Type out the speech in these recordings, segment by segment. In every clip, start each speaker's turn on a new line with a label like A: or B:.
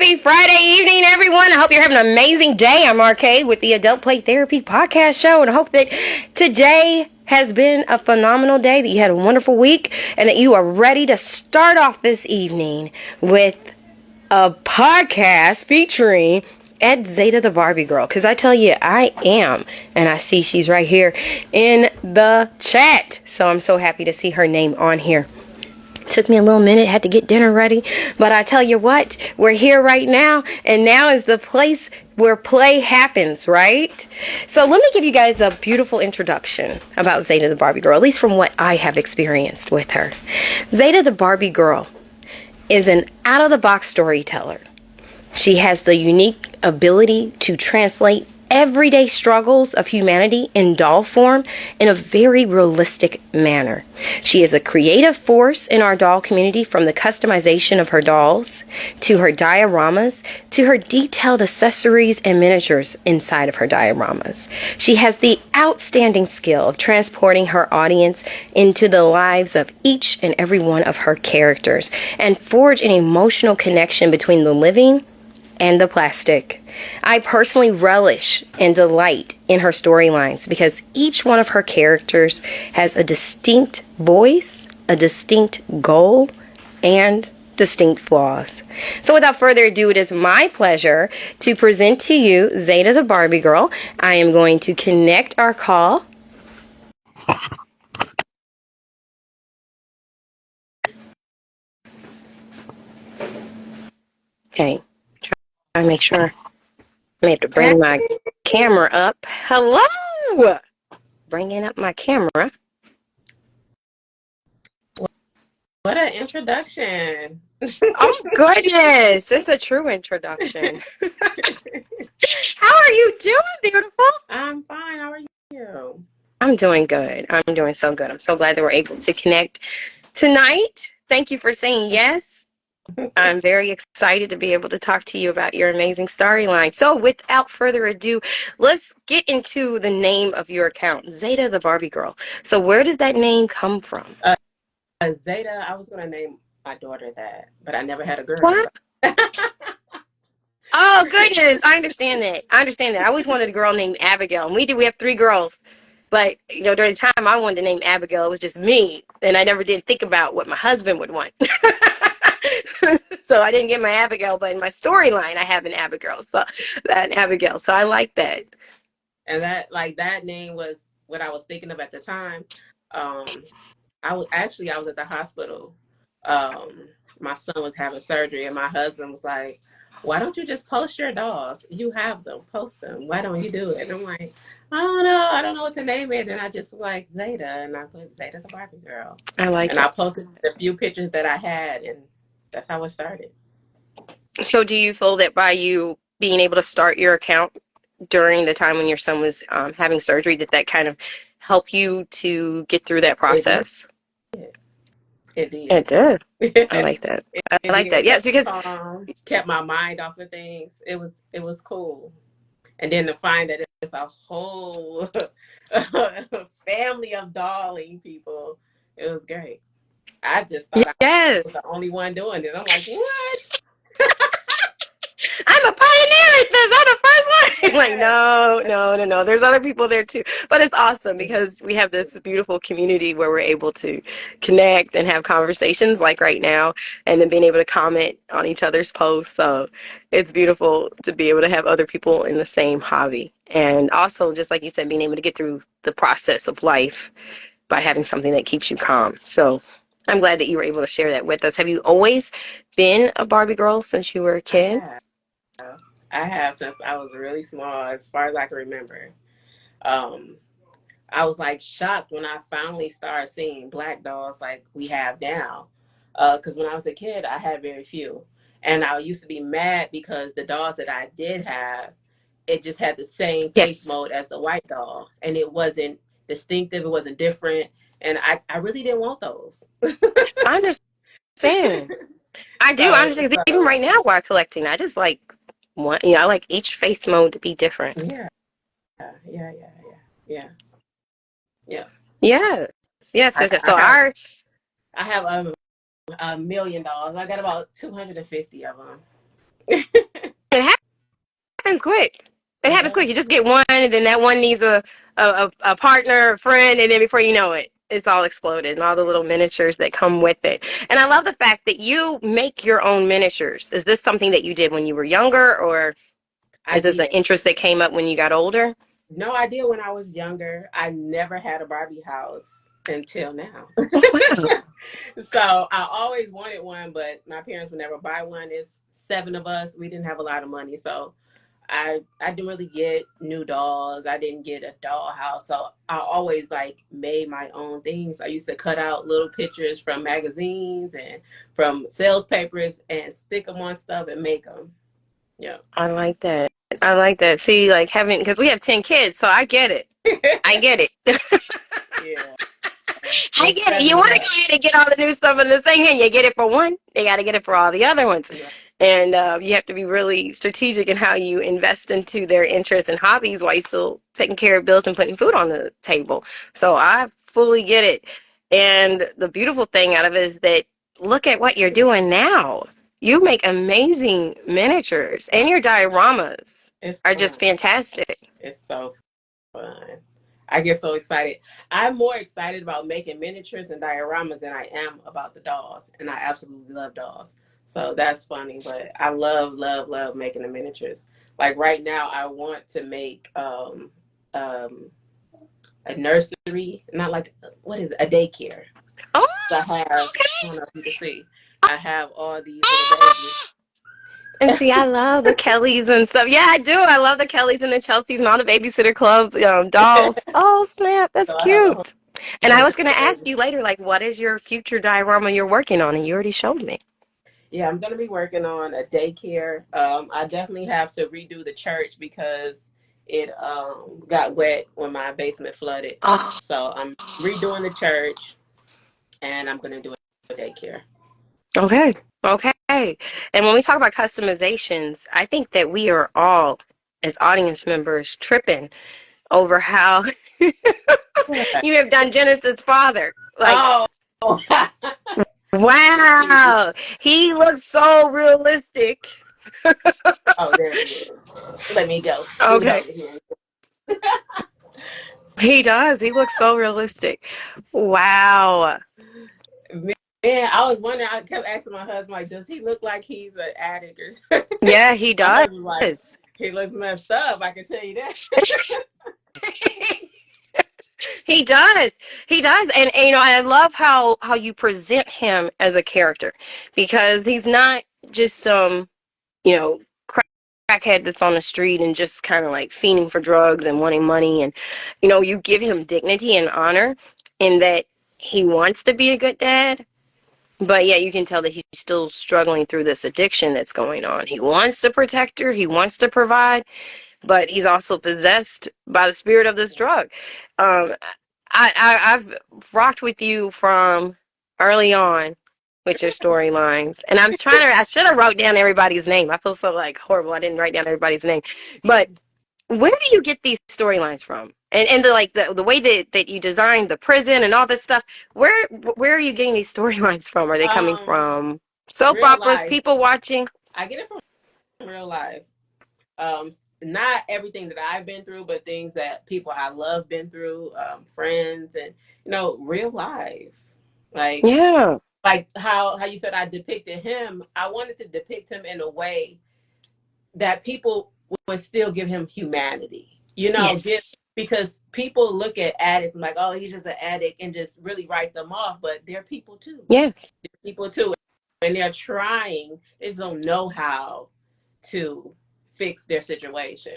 A: Happy Friday evening, everyone. I hope you're having an amazing day. I'm RK with the Adult Play Therapy Podcast Show, and I hope that today has been a phenomenal day, that you had a wonderful week, and that you are ready to start off this evening with a podcast featuring Ed Zeta the Barbie Girl. Because I tell you, I am, and I see she's right here in the chat. So I'm so happy to see her name on here. Took me a little minute, had to get dinner ready, but I tell you what, we're here right now, and now is the place where play happens, right? So let me give you guys a beautiful introduction about Zeta the Barbie Girl, at least from what I have experienced with her. Zeta the Barbie Girl is an out-of-the-box storyteller. She has the unique ability to translate everyday struggles of humanity in doll form in a very realistic manner. She is a creative force in our doll community, from the customization of her dolls, to her dioramas, to her detailed accessories and miniatures inside of her dioramas. She has the outstanding skill of transporting her audience into the lives of each and every one of her characters and forge an emotional connection between the living and the plastic. I personally relish and delight in her storylines because each one of her characters has a distinct voice, a distinct goal, and distinct flaws. So without further ado, it is my pleasure to present to you Zeta the Barbie Girl. I am going to connect our call. Okay, try to make sure. I have to bring my camera up. Hello! Bringing up my camera.
B: What an introduction.
A: Oh, goodness. It's a true introduction. How are you doing, beautiful?
B: I'm fine. How are you?
A: I'm doing good. I'm doing so good. I'm so glad that we're able to connect tonight. Thank you for saying yes. I'm very excited to be able to talk to you about your amazing storyline. So without further ado, let's get into the name of your account, Zeta the Barbie Girl. So where does that name come from?
B: Zeta, I was going to name my daughter that, but I never had a girl.
A: What? So. Oh, goodness. I understand that. I always wanted a girl named Abigail. And we have 3 girls. But, during the time I wanted to name Abigail, it was just me. And I never did think about what my husband would want. So I didn't get my Abigail, but in my storyline, I have an Abigail. So I like that.
B: And that name was what I was thinking of at the time. I was at the hospital. My son was having surgery, and my husband was like, "Why don't you just post your dolls? You have them, post them. Why don't you do it?" And I'm like, I don't know what to name it. And I just was like, Zeta, and I put Zeta the Barbie Girl.
A: I like it.
B: And I posted a few pictures that I had, and that's how it started.
A: So do you feel that by you being able to start your account during the time when your son was having surgery, that kind of helped you to get through that process?
B: It did.
A: It did. I like that. I like that. Yes, because
B: kept my mind off of things. It was cool. And then to find that it's a whole family of dolling people, it was great. I just thought I was the only one doing it. I'm like, what?
A: I'm a pioneer at this. I'm the first one. I'm like, no. There's other people there too. But it's awesome because we have this beautiful community where we're able to connect and have conversations like right now, and then being able to comment on each other's posts. So it's beautiful to be able to have other people in the same hobby. And also, just like you said, being able to get through the process of life by having something that keeps you calm. So I'm glad that you were able to share that with us. Have you always been a Barbie girl since you were a kid?
B: I have since I was really small, as far as I can remember. I was like shocked when I finally started seeing black dolls like we have now. Because when I was a kid, I had very few. And I used to be mad because the dolls that I did have, it just had the same face mode as the white doll. And it wasn't distinctive, it wasn't different. And I really didn't want those.
A: I understand. I do. I understand. Even right now while collecting, I just like I like each face mode to be different.
B: Yeah.
A: Yes. So
B: I have $1 million. I got about 250 of them.
A: It happens quick. It
B: It
A: happens
B: does.
A: quick. You just get one, and then that one needs a partner, a friend, and then before you know it, it's all exploded and all the little miniatures that come with it. And I love the fact that you make your own miniatures. Is this something that you did when you were younger, or
B: I
A: is this an
B: did.
A: interest that came up when you got older?
B: No idea when I was younger. I never had a Barbie house until now.
A: Oh, wow.
B: So I always wanted one, but my parents would never buy one. It's seven of us. We didn't have a lot of money, so I didn't really get new dolls. I didn't get a doll house. So I always like made my own things. I used to cut out little pictures from magazines and from sales papers and stick them on stuff and make them. Yeah.
A: I like that. I like that. See, like having, because we have 10 kids, so I get it. I get it.
B: Yeah.
A: I
B: Well,
A: get it. You
B: seven of
A: want to go
B: us.
A: ahead and get all the new stuff in the same hand. You get it for one, you got to get it for all the other ones.
B: Yeah.
A: And you have to be really strategic in how you invest into their interests and hobbies while you're still taking care of bills and putting food on the table. So I fully get it. And the beautiful thing out of it is that look at what you're doing now. You make amazing miniatures, and your dioramas
B: It's
A: are just
B: fun.
A: fantastic.
B: It's so fun. I get so excited. I'm more excited about making miniatures and dioramas than I am about the dolls. And I absolutely love dolls. So that's funny. But I love, love, love making the miniatures. Like right now, I want to make um, a nursery, not like, what is it, a daycare.
A: Oh,
B: So I have, I
A: okay.
B: don't know if you can see, I have all these little babies.
A: And see, I love the Kellys and stuff. Yeah, I do. I love the Kellys and the Chelseas and all the Babysitter Club dolls. Oh, snap. That's
B: So I have a whole
A: cute. And I was
B: bunch
A: going
B: of
A: to ask
B: babies.
A: you later, like, what is your future diorama you're working on? And you already showed me.
B: Yeah, I'm gonna be working on a daycare. I definitely have to redo the church because it got wet when my basement flooded.
A: Oh,
B: So I'm redoing the church, and I'm gonna do a daycare.
A: okay. Okay. And when we talk about customizations, I think that we are all, as audience members, tripping over how
B: What?
A: you have done Genesis' father. Like,
B: Oh,
A: wow. He looks so realistic.
B: oh, there he is. Let me go scoot
A: Okay.
B: over here.
A: He does. He looks so realistic. Wow.
B: Man, I was wondering. I kept asking my husband, like, does he look like he's an addict or something?
A: Yeah, he
B: My
A: does.
B: husband's like, he looks messed up. I can tell you that.
A: He does. He does. And you know, I love how you present him as a character because he's not just some, you know, crackhead that's on the street and just kind of like fiending for drugs and wanting money. And you know, you give him dignity and honor in that he wants to be a good dad. But yeah, you can tell that he's still struggling through this addiction that's going on. He wants to protect her, he wants to provide, but he's also possessed by the spirit of this drug. Um, I've rocked with you from early on with your storylines, and I'm trying to. I should have wrote down everybody's name. I feel so like horrible. I didn't write down everybody's name, but where do you get these storylines from? And the like the way that you designed the prison and all this stuff. Where are you getting these storylines from? Are they coming
B: Um,
A: from soap
B: real
A: operas,
B: life.
A: people watching?
B: I get it from real life. Um, Not everything that I've been through, but things that people I love been through, friends, and real life. Like
A: Yeah.
B: like how you said I depicted him. I wanted to depict him in a way that people would still give him humanity. Give
A: Yes.
B: because people look at addicts and like, oh, he's just an addict, and just really write them off. But they're people too.
A: Yes.
B: They're people too, and they're trying. They just don't know how to fix their situation.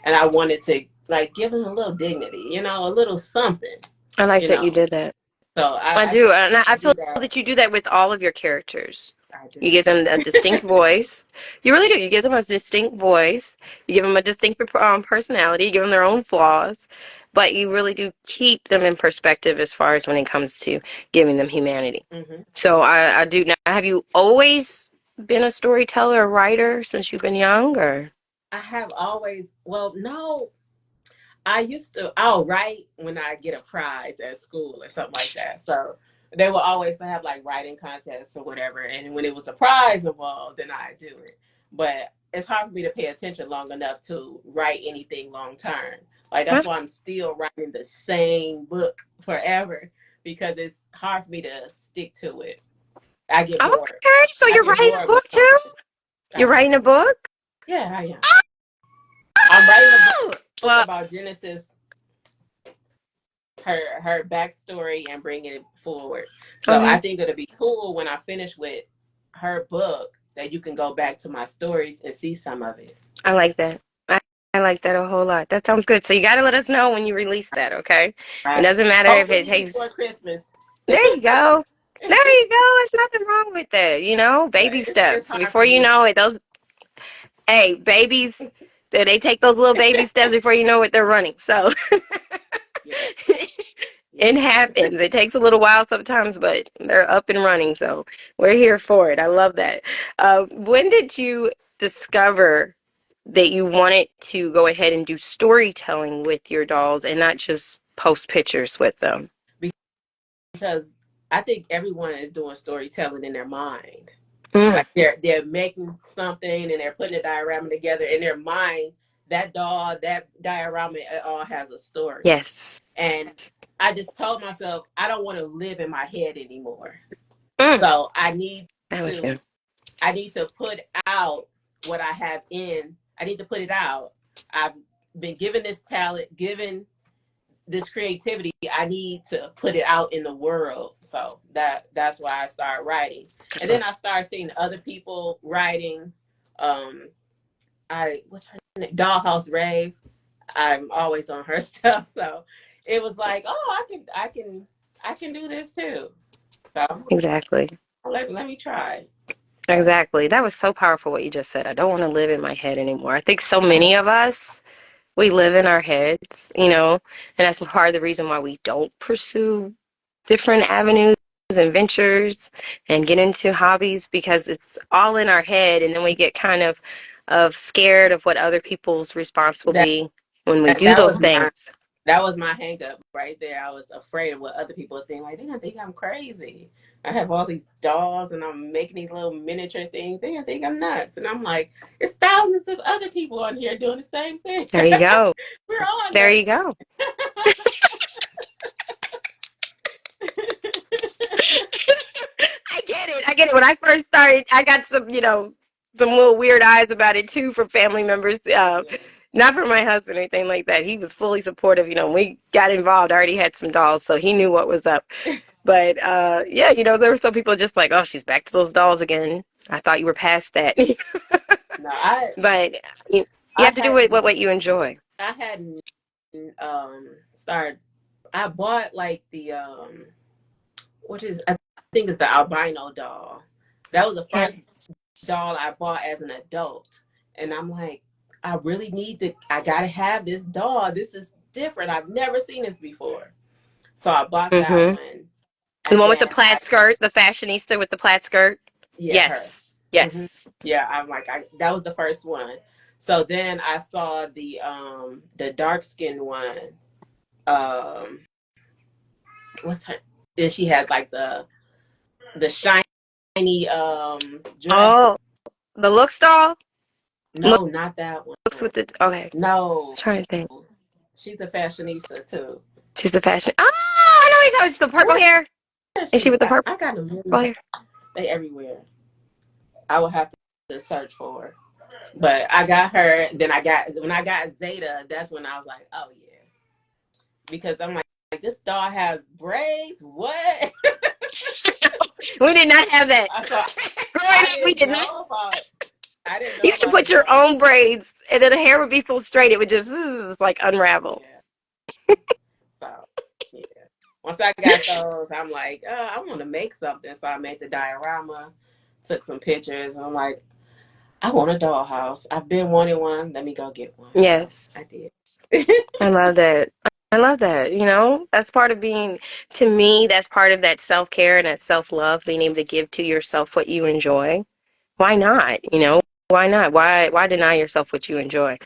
B: And I wanted to like give them a little dignity, a little something,
A: I like
B: you
A: that you
B: know.
A: did that.
B: So
A: I
B: I
A: do, and I
B: do
A: feel
B: that.
A: that you do that with all of your characters.
B: I
A: You
B: do.
A: give them a distinct voice. You really do. You give them a distinct voice. You give them a distinct personality. You give them their own flaws, but you really do keep them in perspective as far as when it comes to giving them humanity.
B: Hmm.
A: So I do. Now, have you always been a storyteller, a writer since you've been young, or?
B: I have always, well, no, I'll write when I get a prize at school or something like that. So they will always have like writing contests or whatever. And when it was a prize involved, then I do it. but it's hard for me to pay attention long enough to write anything long term. Like
A: Huh?
B: that's why I'm still writing the same book forever, because it's hard for me to stick to it. I get bored.
A: Okay, so
B: I
A: you're
B: get
A: writing a
B: bored with
A: book
B: some.
A: too?
B: I
A: You're
B: am.
A: writing a book?
B: Yeah, I am. I'm writing a book
A: Well,
B: about Genesis, her backstory, and bringing it forward. So I
A: okay.
B: think it'll be cool when I finish with her book that you can go back to my stories and see some of it.
A: I like that. I, I like that a whole lot. That sounds good. So you got to let us know when you release that, okay? It
B: Right.
A: doesn't matter if it
B: Hopefully before
A: takes.
B: Christmas.
A: There you go. There you go. There's nothing wrong with that.
B: But
A: Baby
B: it's
A: steps.
B: hard
A: Before
B: for
A: you
B: me.
A: know it, babies, they take those little baby steps before you know it, they're running. So
B: Yeah.
A: it
B: Yeah.
A: happens. It takes a little while sometimes, but they're up and running. So we're here for it. I love that. When did you discover that you wanted to go ahead and do storytelling with your dolls and not just post pictures with them?
B: Because I think everyone is doing storytelling in their mind.
A: Mm,
B: Like they're making something and they're putting a diorama together in their mind. That doll, that diorama, it all has a story.
A: yes.
B: And I just told myself I don't want to live in my head anymore.
A: Mm,
B: So
A: that was
B: to
A: good.
B: I need to put out what I have in. I need to put it out. I've been given this talent, given this creativity. I need to put it out in the world. So that's why I started writing. And then I started seeing other people writing. Um what's her name? Dollhouse Rave. I'm always on her stuff. So it was like, oh, I can do this too. So
A: Exactly.
B: let me try. So
A: Exactly. That was so powerful what you just said. I don't want to live in my head anymore. I think so many of us, we live in our heads, and that's part of the reason why we don't pursue different avenues and ventures and get into hobbies because it's all in our head and then we get kind of scared of what other people's response will
B: that
A: be when we do
B: that
A: those
B: was my
A: things.
B: that was my hang up right there. I was afraid of what other people think. Like, they're gonna think I'm crazy. I have all these dolls and I'm making these little miniature things. They're gonna think I'm nuts. And I'm like, there's thousands of other people on here doing the same thing.
A: There you go.
B: We're all
A: There you
B: nuts.
A: go. I get it. I get it. When I first started, I got some little weird eyes about it too from family members.
B: Yeah.
A: Not from my husband or anything like that. He was fully supportive. When we got involved, I already had some dolls, so he knew what was up. But yeah, there were some people just like, oh, she's back to those dolls again. I thought you were past that.
B: No,
A: But you
B: I
A: have to do
B: hadn't
A: what you enjoy.
B: I hadn't started. I bought like the what is I think it's the albino doll. That was the
A: Yes.
B: first doll I bought as an adult, and I'm like, I really need to. I gotta have this doll. This is different. I've never seen this before. So I bought that
A: Mm-hmm.
B: one,
A: The
B: and
A: one with the
B: then
A: plaid skirt, the fashionista with the plaid skirt.
B: yeah, her.
A: Yes.
B: hmm
A: Yes.
B: Yeah, I'm like, that was the first one. So then I saw the dark skinned one. Um, what's her? Then she had like the shiny dress.
A: Oh, the looks doll.
B: No, not that one.
A: Looks with the okay. I'm
B: No,
A: trying to think.
B: she's a fashionista too.
A: She's a fashion. Oh, I know what you're talking. It's the purple
B: Where
A: hair.
B: is
A: Is she
B: she?
A: with the purple
B: I got a million.
A: hair?
B: They everywhere. I will have to search for her. But I got her. Then when I got Zeta, that's when I was like, oh yeah, because I'm like this doll has braids. What?
A: We did not have that.
B: I thought
A: Growing
B: I
A: up, we
B: didn't
A: did not.
B: know about. I didn't
A: You
B: know
A: had to
B: about the
A: put your
B: braids.
A: own braids, and then the hair would be so straight it would just like unravel.
B: Yeah. So yeah. Once I got those, I'm like, I want to make something. So I made the diorama, took some pictures, and I'm like, I want a dollhouse. I've been wanting one. Let me go get one. So
A: Yes,
B: I did.
A: I love that. I love that. That's part of being, to me, that's part of that self care and that self love, being able to give to yourself what you enjoy. Why not? Why not? Why deny yourself what you enjoy?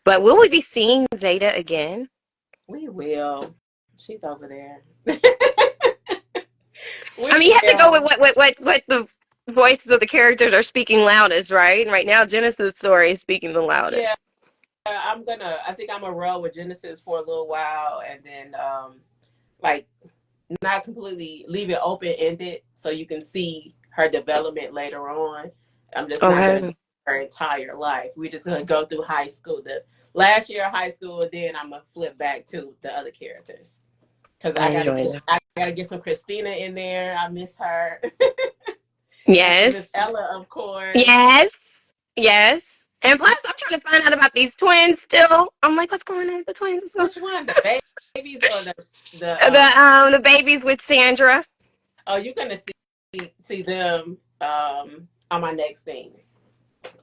A: But will we be seeing Zeta again?
B: We will. She's over there.
A: I
B: We
A: mean, you have to go with
B: will.
A: what voices of the characters are speaking loudest, right? And right now, Genesis' story is speaking the
B: Yeah,
A: loudest.
B: I think I'm gonna roll with Genesis for a little while, and then like not completely leave it open ended so you can see her development later on. I'm just not gonna go
A: Okay.
B: through her entire life. We're just gonna go through high school, the last year of high school, and then I'm gonna flip back to the other characters because
A: I enjoy that.
B: I gotta get some Christina in there. I miss her, and some Miss
A: Yes.
B: Ella, of course.
A: Yes. Yes. And plus, I'm trying to find out about these twins still. I'm like, what's going on with the twins? What's going
B: Which one, the babies or the
A: the babies with Sandra.
B: Oh, you're gonna see them on my next thing.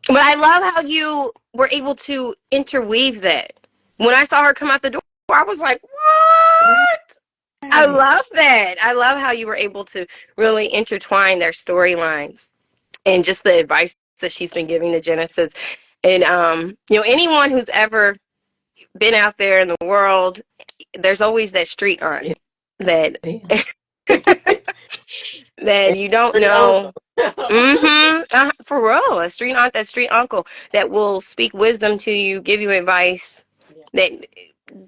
A: But I love how you were able to interweave that. When I saw her come out the door, I was like, what? I
B: Right.
A: love that. I love how you were able to really intertwine their storylines and just the advice that she's been giving to Genesis. And anyone who's ever been out there in the world, there's always that street aunt
B: Yeah.
A: that that you don't
B: Street
A: know.
B: uncle.
A: For real, a street aunt, that street uncle that will speak wisdom to you, give you advice.
B: Yeah.
A: That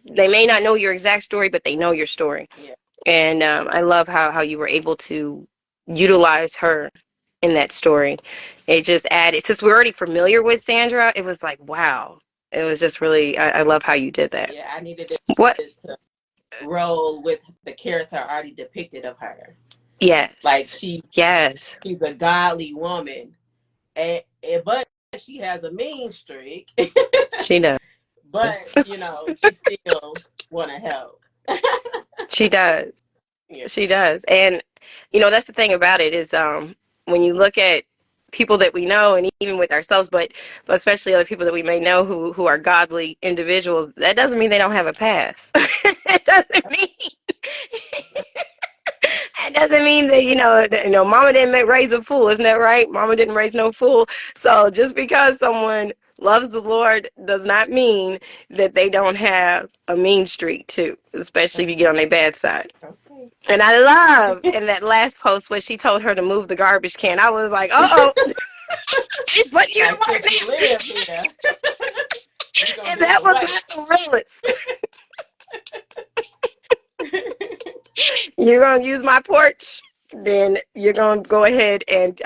A: they may not know your exact story, but they know your story.
B: Yeah.
A: And I love how you were able to utilize her in that story. It just added, since we're already familiar with Sandra, it was like, wow. It was just really, I love how you did that.
B: Yeah, I needed
A: What?
B: to roll with the character already depicted of her.
A: Yes.
B: Like
A: Yes.
B: she's a godly woman, and but she has a mean streak.
A: She does.
B: But she still want to help.
A: She does.
B: Yeah.
A: She does. And that's the thing about it is when you look at people that we know, and even with ourselves, but especially other people that we may know who are godly individuals, that doesn't mean they don't have a past. It doesn't mean that doesn't mean that mama didn't raise a fool, isn't that right? Mama didn't raise no fool. So just because someone loves the Lord does not mean that they don't have a mean streak too, especially if you get on their bad side.
B: Okay.
A: And I love in that last post when she told her to move the garbage can. I was like, uh-oh. She's putting you to work
B: You live here.
A: And that was not the realest. You're going to use my porch, then you're going to go ahead and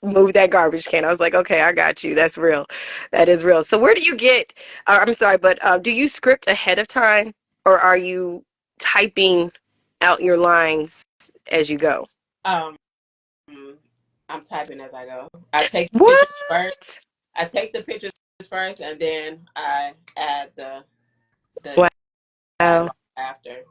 A: move that garbage can. I was like, okay, I got you. That's real. That is real. So where do you get, I'm sorry, but do you script ahead of time, or are you typing out your lines as you go?
B: I'm typing as I go. I take
A: What?
B: pictures first. I take the pictures first, and then I add the
A: Wow.
B: after.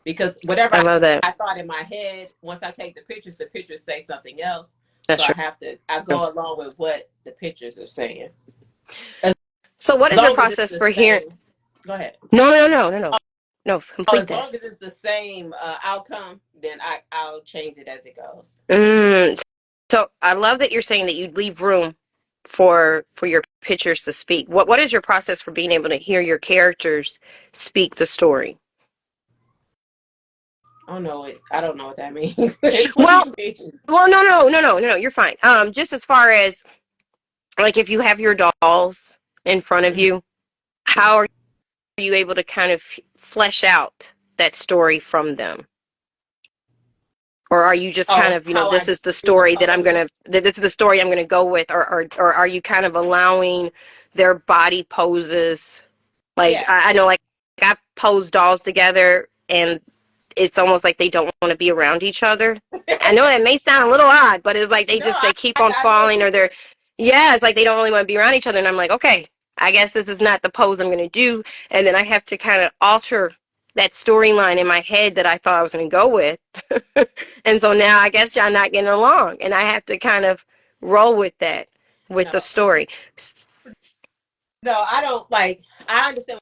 B: Because whatever
A: I love that.
B: I thought in my head, once I take the pictures say something else.
A: That's
B: so
A: true.
B: I go along with what the pictures are saying.
A: So what is your process for hearing?
B: Go ahead.
A: No, complete
B: as
A: that.
B: long as it's the same outcome, then I'll change it as it goes.
A: So I love that you're saying that you leave room for your pictures to speak. What is your process for being able to hear your characters speak the story?
B: I don't know what that means.
A: Well, no, you're fine. Just as far as like if you have your dolls in front of you, how are you able to kind of flesh out that story from them? Or are you just kind of, this is the story that this is the story I'm gonna go with, or are you kind of allowing their body poses? Like I know, like I pose dolls together, and it's almost like they don't want to be around each other. I know that may sound a little odd, but it's like they keep on falling, or it's like they don't really want to be around each other. And I'm like, okay, I guess this is not the pose I'm going to do. And then I have to kind of alter that storyline in my head that I thought I was going to go with. And so now I guess y'all not getting along, and I have to kind of roll with that, with the story.
B: No, I don't I understand.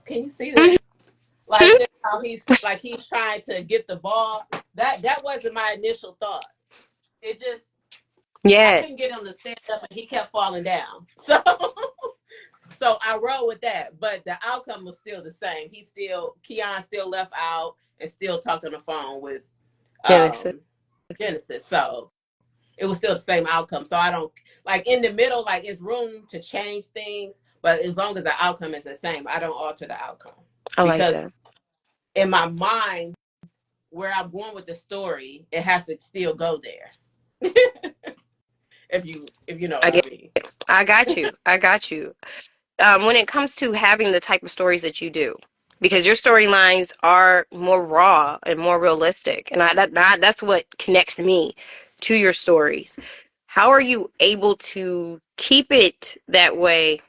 B: Can you see this? Like how he's trying to get the ball. That wasn't my initial thought. It just I couldn't get him to stand up, and he kept falling down. So I rolled with that, but the outcome was still the same. Keon still left out and still talked on the phone with
A: Genesis.
B: Genesis. So it was still the same outcome. So I don't like in the middle, like it's room to change things, but as long as the outcome is the same, I don't alter the outcome.
A: I like
B: Because
A: that.
B: in my mind, where I'm going with the story, it has to still go there. if you know what I mean.
A: I got you. I got you. When it comes to having the type of stories that you do, because your storylines are more raw and more realistic, and that's what connects me to your stories. How are you able to keep it that way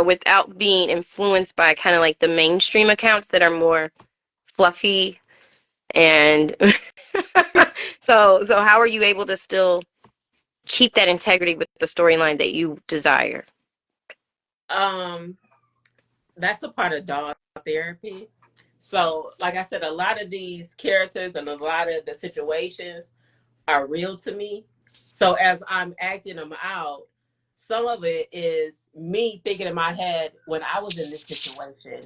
A: without being influenced by kind of like the mainstream accounts that are more fluffy and so how are you able to still keep that integrity with the storyline that you desire?
B: That's a part of dog therapy. So, like I said, a lot of these characters and a lot of the situations are real to me. So, as I'm acting them out, some of it is me thinking in my head when I was in this situation,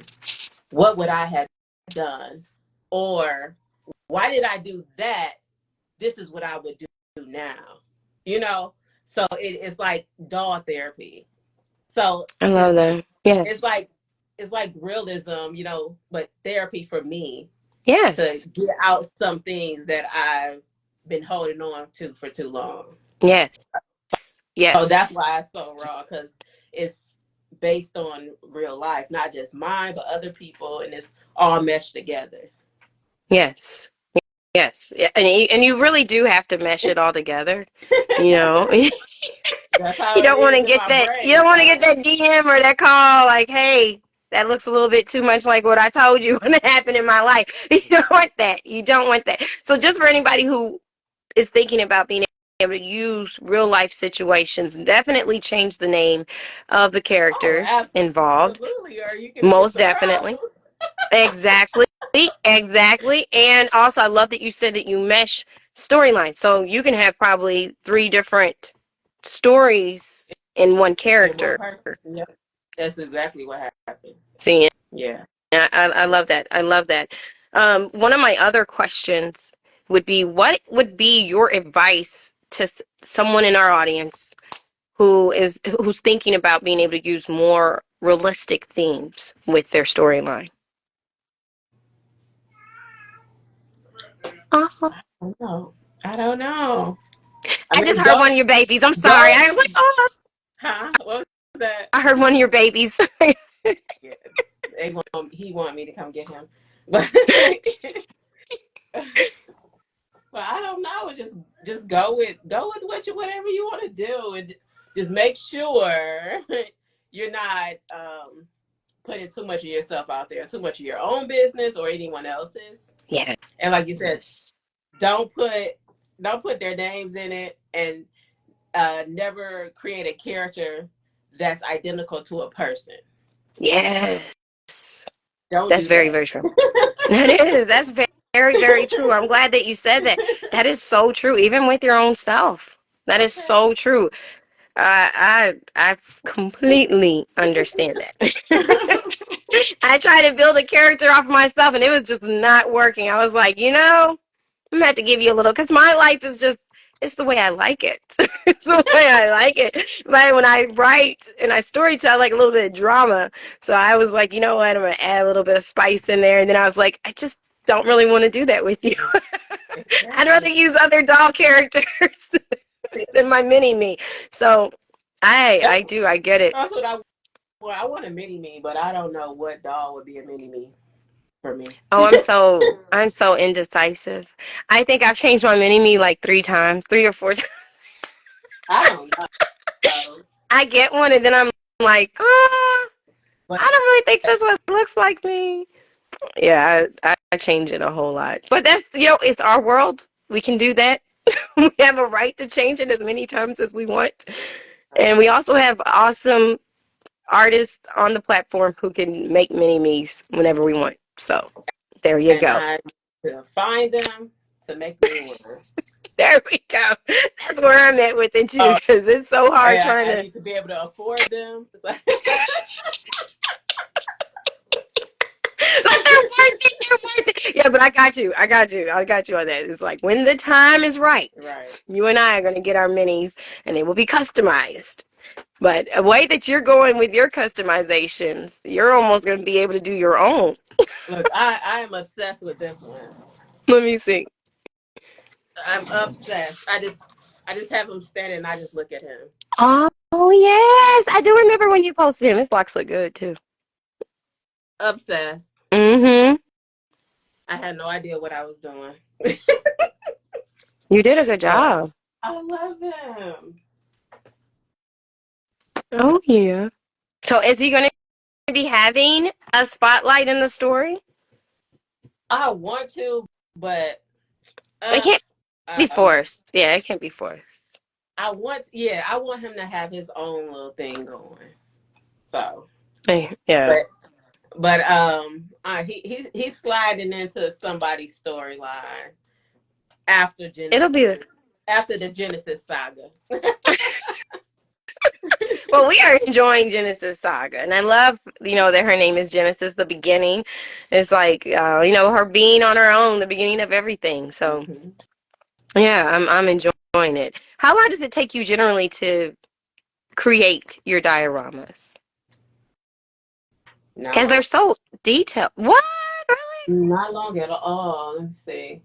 B: what would I have done? Or why did I do that? This is what I would do now. You know? So, it's like dog therapy. So,
A: I love that. Yes.
B: it's like realism, but therapy for me to
A: Yes.
B: get out some things that I've been holding on to for too long.
A: Yes.
B: So that's
A: Yes.
B: why it's so raw, because it's based on real life, not just mine, but other people, and it's all meshed together.
A: Yes. Yes. Yeah, and you really do have to mesh it all together. You know,
B: That's how
A: you
B: it
A: don't want to
B: is in
A: get
B: my
A: that. You
B: brain.
A: don't want to get
B: So
A: that DM or that call like, "Hey, that looks a little bit too much like what I told you when it happened in my life." You don't want that. You don't want that. So just for anybody who is thinking about being able to use real life situations, definitely change the name of the characters involved.
B: absolutely, or you can be
A: Most
B: surprised.
A: definitely. Exactly. Exactly. And also, I love that you said that you mesh storylines. So you can have probably 3 different stories in one
B: In one
A: character.
B: person. Yeah, that's exactly what happens.
A: See,
B: Yeah.
A: I love that. I love that. One of my other questions would be, what would be your advice to someone in our audience who's thinking about being able to use more realistic themes with their storyline? Oh,
B: No, I don't know. I
A: I just
B: mean,
A: heard one of your babies. I'm sorry.
B: go,
A: I was like, oh,
B: huh? What was that?
A: I heard one of your babies.
B: Yeah, he want me to come get him, but but I don't know. Just go with whatever you want to do, and just make sure you're not putting too much of yourself out there, too much of your own business or anyone else's.
A: Yes.
B: And like you said, don't put their names in it, and never create a character that's identical to a person.
A: Yes.
B: Don't
A: That's
B: do
A: very,
B: that.
A: very true. That is. That's very, very true. I'm glad that you said that. That is so true, even with your own self. That is
B: Okay.
A: so true. I completely understand that. I tried to build a character off myself, and it was just not working. I was like, I'm gonna have to give you a little, because my life is just, it's the way I like it. It's the way I like it. But when I write and I storytell, I like a little bit of drama. So I was like, you know what? I'm gonna add a little bit of spice in there. And then I was like, I just don't really want to do that with you. I'd rather
B: Exactly.
A: use other doll characters than my mini me. So
B: That's,
A: I get it.
B: that's what I want a mini me, but I don't know what doll would be a mini me for me.
A: Oh, I'm so indecisive. I think I've changed my mini me like 3 times, 3 or 4 times.
B: I don't know.
A: I get one and then I'm like, I
B: But
A: don't really think this one looks like me. Yeah, I change it a whole lot. But that's, it's our world. We can do that. We have a right to change it as many times as we want. And we also have awesome artists on the platform who can make mini me's whenever we want. So there you
B: and
A: go.
B: I to find them to make me one.
A: There we go. That's where I'm at with it too, because it's so hard trying
B: I
A: to.
B: need to be able to afford them.
A: Like they're worth it. They're worth it. Yeah, but I got you. I got you on that. It's like when the time is right, you and I are going to get our minis, and they will be customized. But a way that you're going with your customizations, you're almost going to be able to do your own.
B: Look, I am obsessed with this one.
A: Let me see.
B: I'm obsessed. I just have him standing and I just look at him.
A: Oh yes, I do remember when you posted him. His locks look good too.
B: Obsessed.
A: Mm-hmm.
B: I had no idea what I was doing.
A: You did a good job.
B: I love him.
A: Oh yeah. So is he going to be having a spotlight in the story?
B: I want to, but
A: It can't be forced. Yeah, it can't be forced.
B: I want him to have his own little thing going. So
A: yeah.
B: But he's sliding into somebody's storyline after Genesis.
A: It'll be
B: after the Genesis saga.
A: Well, we are enjoying Genesis saga, and I love, that her name is Genesis, the beginning. It's like, her being on her own, the beginning of everything. So, yeah, I'm enjoying it. How long does it take you generally to create your dioramas? Because they're so detailed. What? Really?
B: Not long at all. Let me see.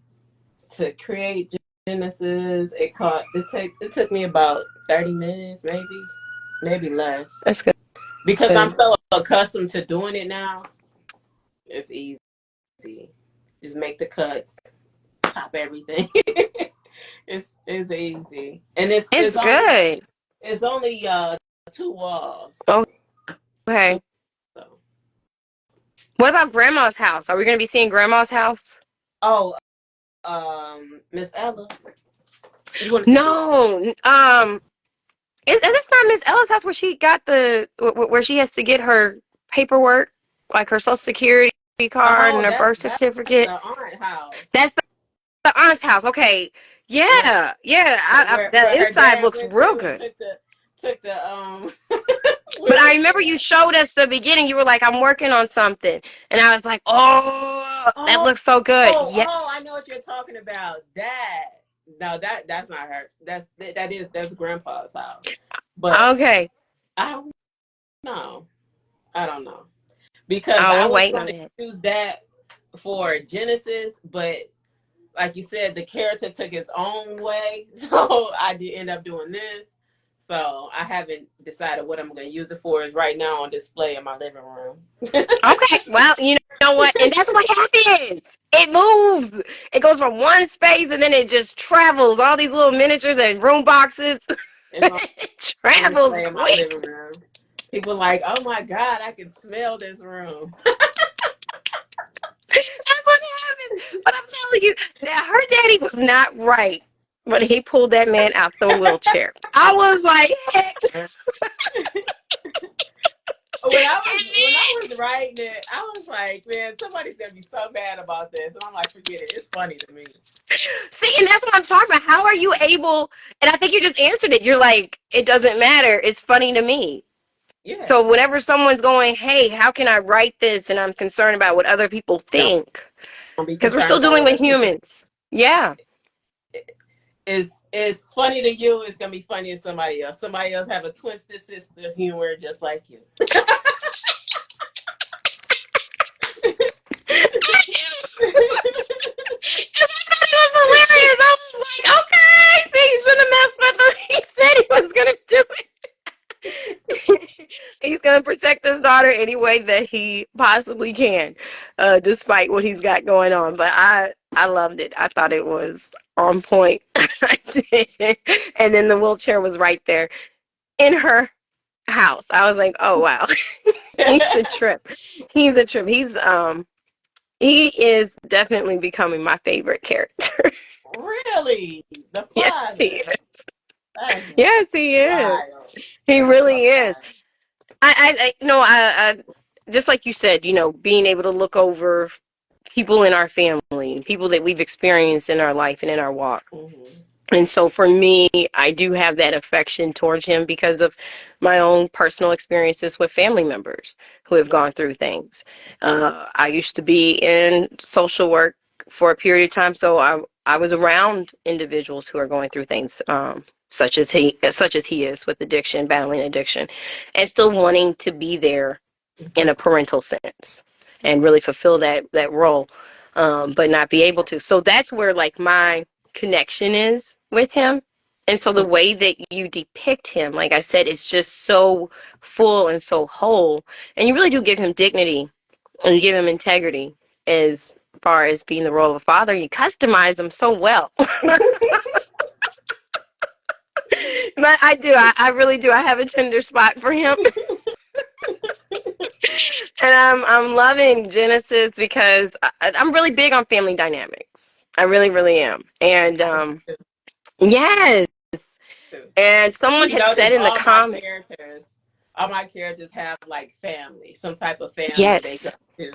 B: To create Genesis, it took me about 30 minutes, maybe less.
A: That's good.
B: Because I'm so accustomed to doing it now. It's easy. Just make the cuts, chop everything. It's easy, and it's
A: good.
B: It's only 2 walls.
A: Okay.
B: So.
A: What about Grandma's house? Are we going to be seeing Grandma's house?
B: Oh, Miss Ella.
A: No. Is this not Miss Ella's house where she got where she has to get her paperwork, like her Social Security card and her birth certificate?
B: That's the aunt house.
A: That's the aunt's house. Okay. Yeah. The inside looks real good.
B: Took the
A: But I remember you showed us the beginning. You were like, "I'm working on something," and I was like, "Oh, that looks so good." Yes.
B: Oh, I know what you're talking about. No, that's not her. That's Grandpa's house. But
A: okay.
B: I don't know because I was going to use that for Genesis, but like you said, the character took its own way, so I did end up doing this. So I haven't decided what I'm going to use it for. Is right now on display in my living room.
A: Okay, well, you know what? And that's what happens. It moves. It goes from one space and then it just travels. All these little miniatures and room boxes. It travels
B: in my living room. People are like, oh my God, I can smell this room.
A: That's what happens. But I'm telling you, that her daddy was not right when he pulled that man out the wheelchair. I was like, heck.
B: When I was writing it, I was like, man, somebody's going to be so mad about this. And I'm like, forget it. It's funny to me.
A: See, and that's what I'm talking about. How are you able, and I think you just answered it. You're like, it doesn't matter. It's funny to me. Yeah. So whenever someone's going, hey, how can I write this? And I'm concerned about what other people think. Because we're still dealing with humans. Yeah.
B: It's funny to you. It's going to be funny to somebody else. Somebody else have a twisted sister humor just like you.
A: It was hilarious. I was like, okay, see, you shouldn't have messed with him. He said he was going to do it. He's going to protect his daughter any way that he possibly can, despite what he's got going on. But I loved it. I thought it was on point. And then the wheelchair was right there in her house. I was like, oh, wow. He's a trip. He is definitely becoming my favorite character.
B: Really? The father?
A: Yes, he is. Yes, he is. Wild. He really is. I just like you said, being able to look over people in our family, people that we've experienced in our life and in our walk.
B: Mm-hmm.
A: And so for me, I do have that affection towards him because of my own personal experiences with family members who have gone through things. I used to be in social work for a period of time, so I was around individuals who are going through things, such as he is with addiction, battling addiction, and still wanting to be there in a parental sense and really fulfill that role, but not be able to. So that's where like my connection is with him. And so the way that you depict him, like I said, is just so full and so whole. And you really do give him dignity and you give him integrity as far as being the role of a father. You customize him so well. But I do. I really do. I have a tender spot for him. And I'm loving Genesis because I'm really big on family dynamics. I really, really am. And yes. And someone
B: You
A: had said
B: notice
A: in the comment,
B: all my characters have like family, some type of family they go
A: yes,
B: to,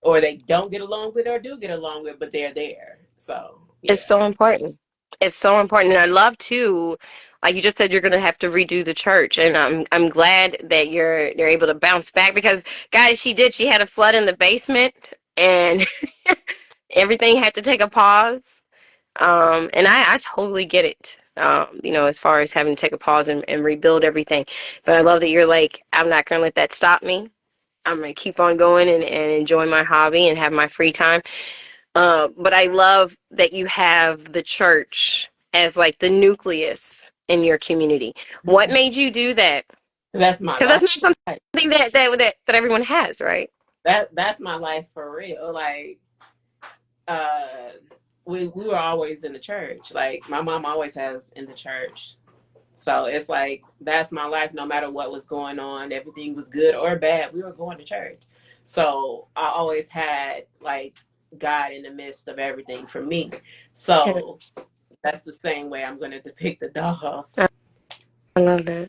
B: or they don't get along with or do get along with, but they're there. So
A: it's
B: yeah.
A: so important. It's so important. And I love too, like you just said, you're going to have to redo the church. And I'm glad that you're able to bounce back because, guys, she had a flood in the basement and everything had to take a pause. And I totally get it. As far as having to take a pause and rebuild everything. But I love that you're like, I'm not going to let that stop me. I'm going to keep on going and enjoy my hobby and have my free time. But I love that you have the church as like the nucleus in your community. What made you do that?
B: That's my
A: Because
B: life.
A: that's not something that everyone has, right?
B: That's my life for real. Like uh we were always in the church. Like my mom always has in the church. So it's like that's my life. No matter what was going on, everything was good or bad, we were going to church. So I always had like God in the midst of everything for me.
A: Yeah,
B: So that's the same way I'm going to depict the dolls.
A: I love that.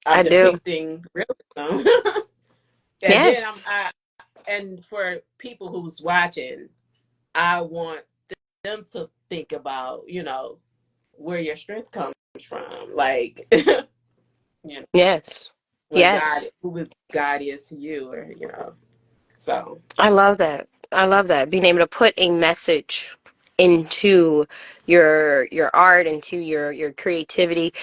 B: I'm
A: I do.
B: depicting realism, and then
A: Yes.
B: and for people who's watching, I want them to think about where your strength comes from, like you know
A: Yes.
B: what God
A: Yes.
B: who God is to you, or so.
A: I love that. I love that. Being able to put a message into your art, into your creativity,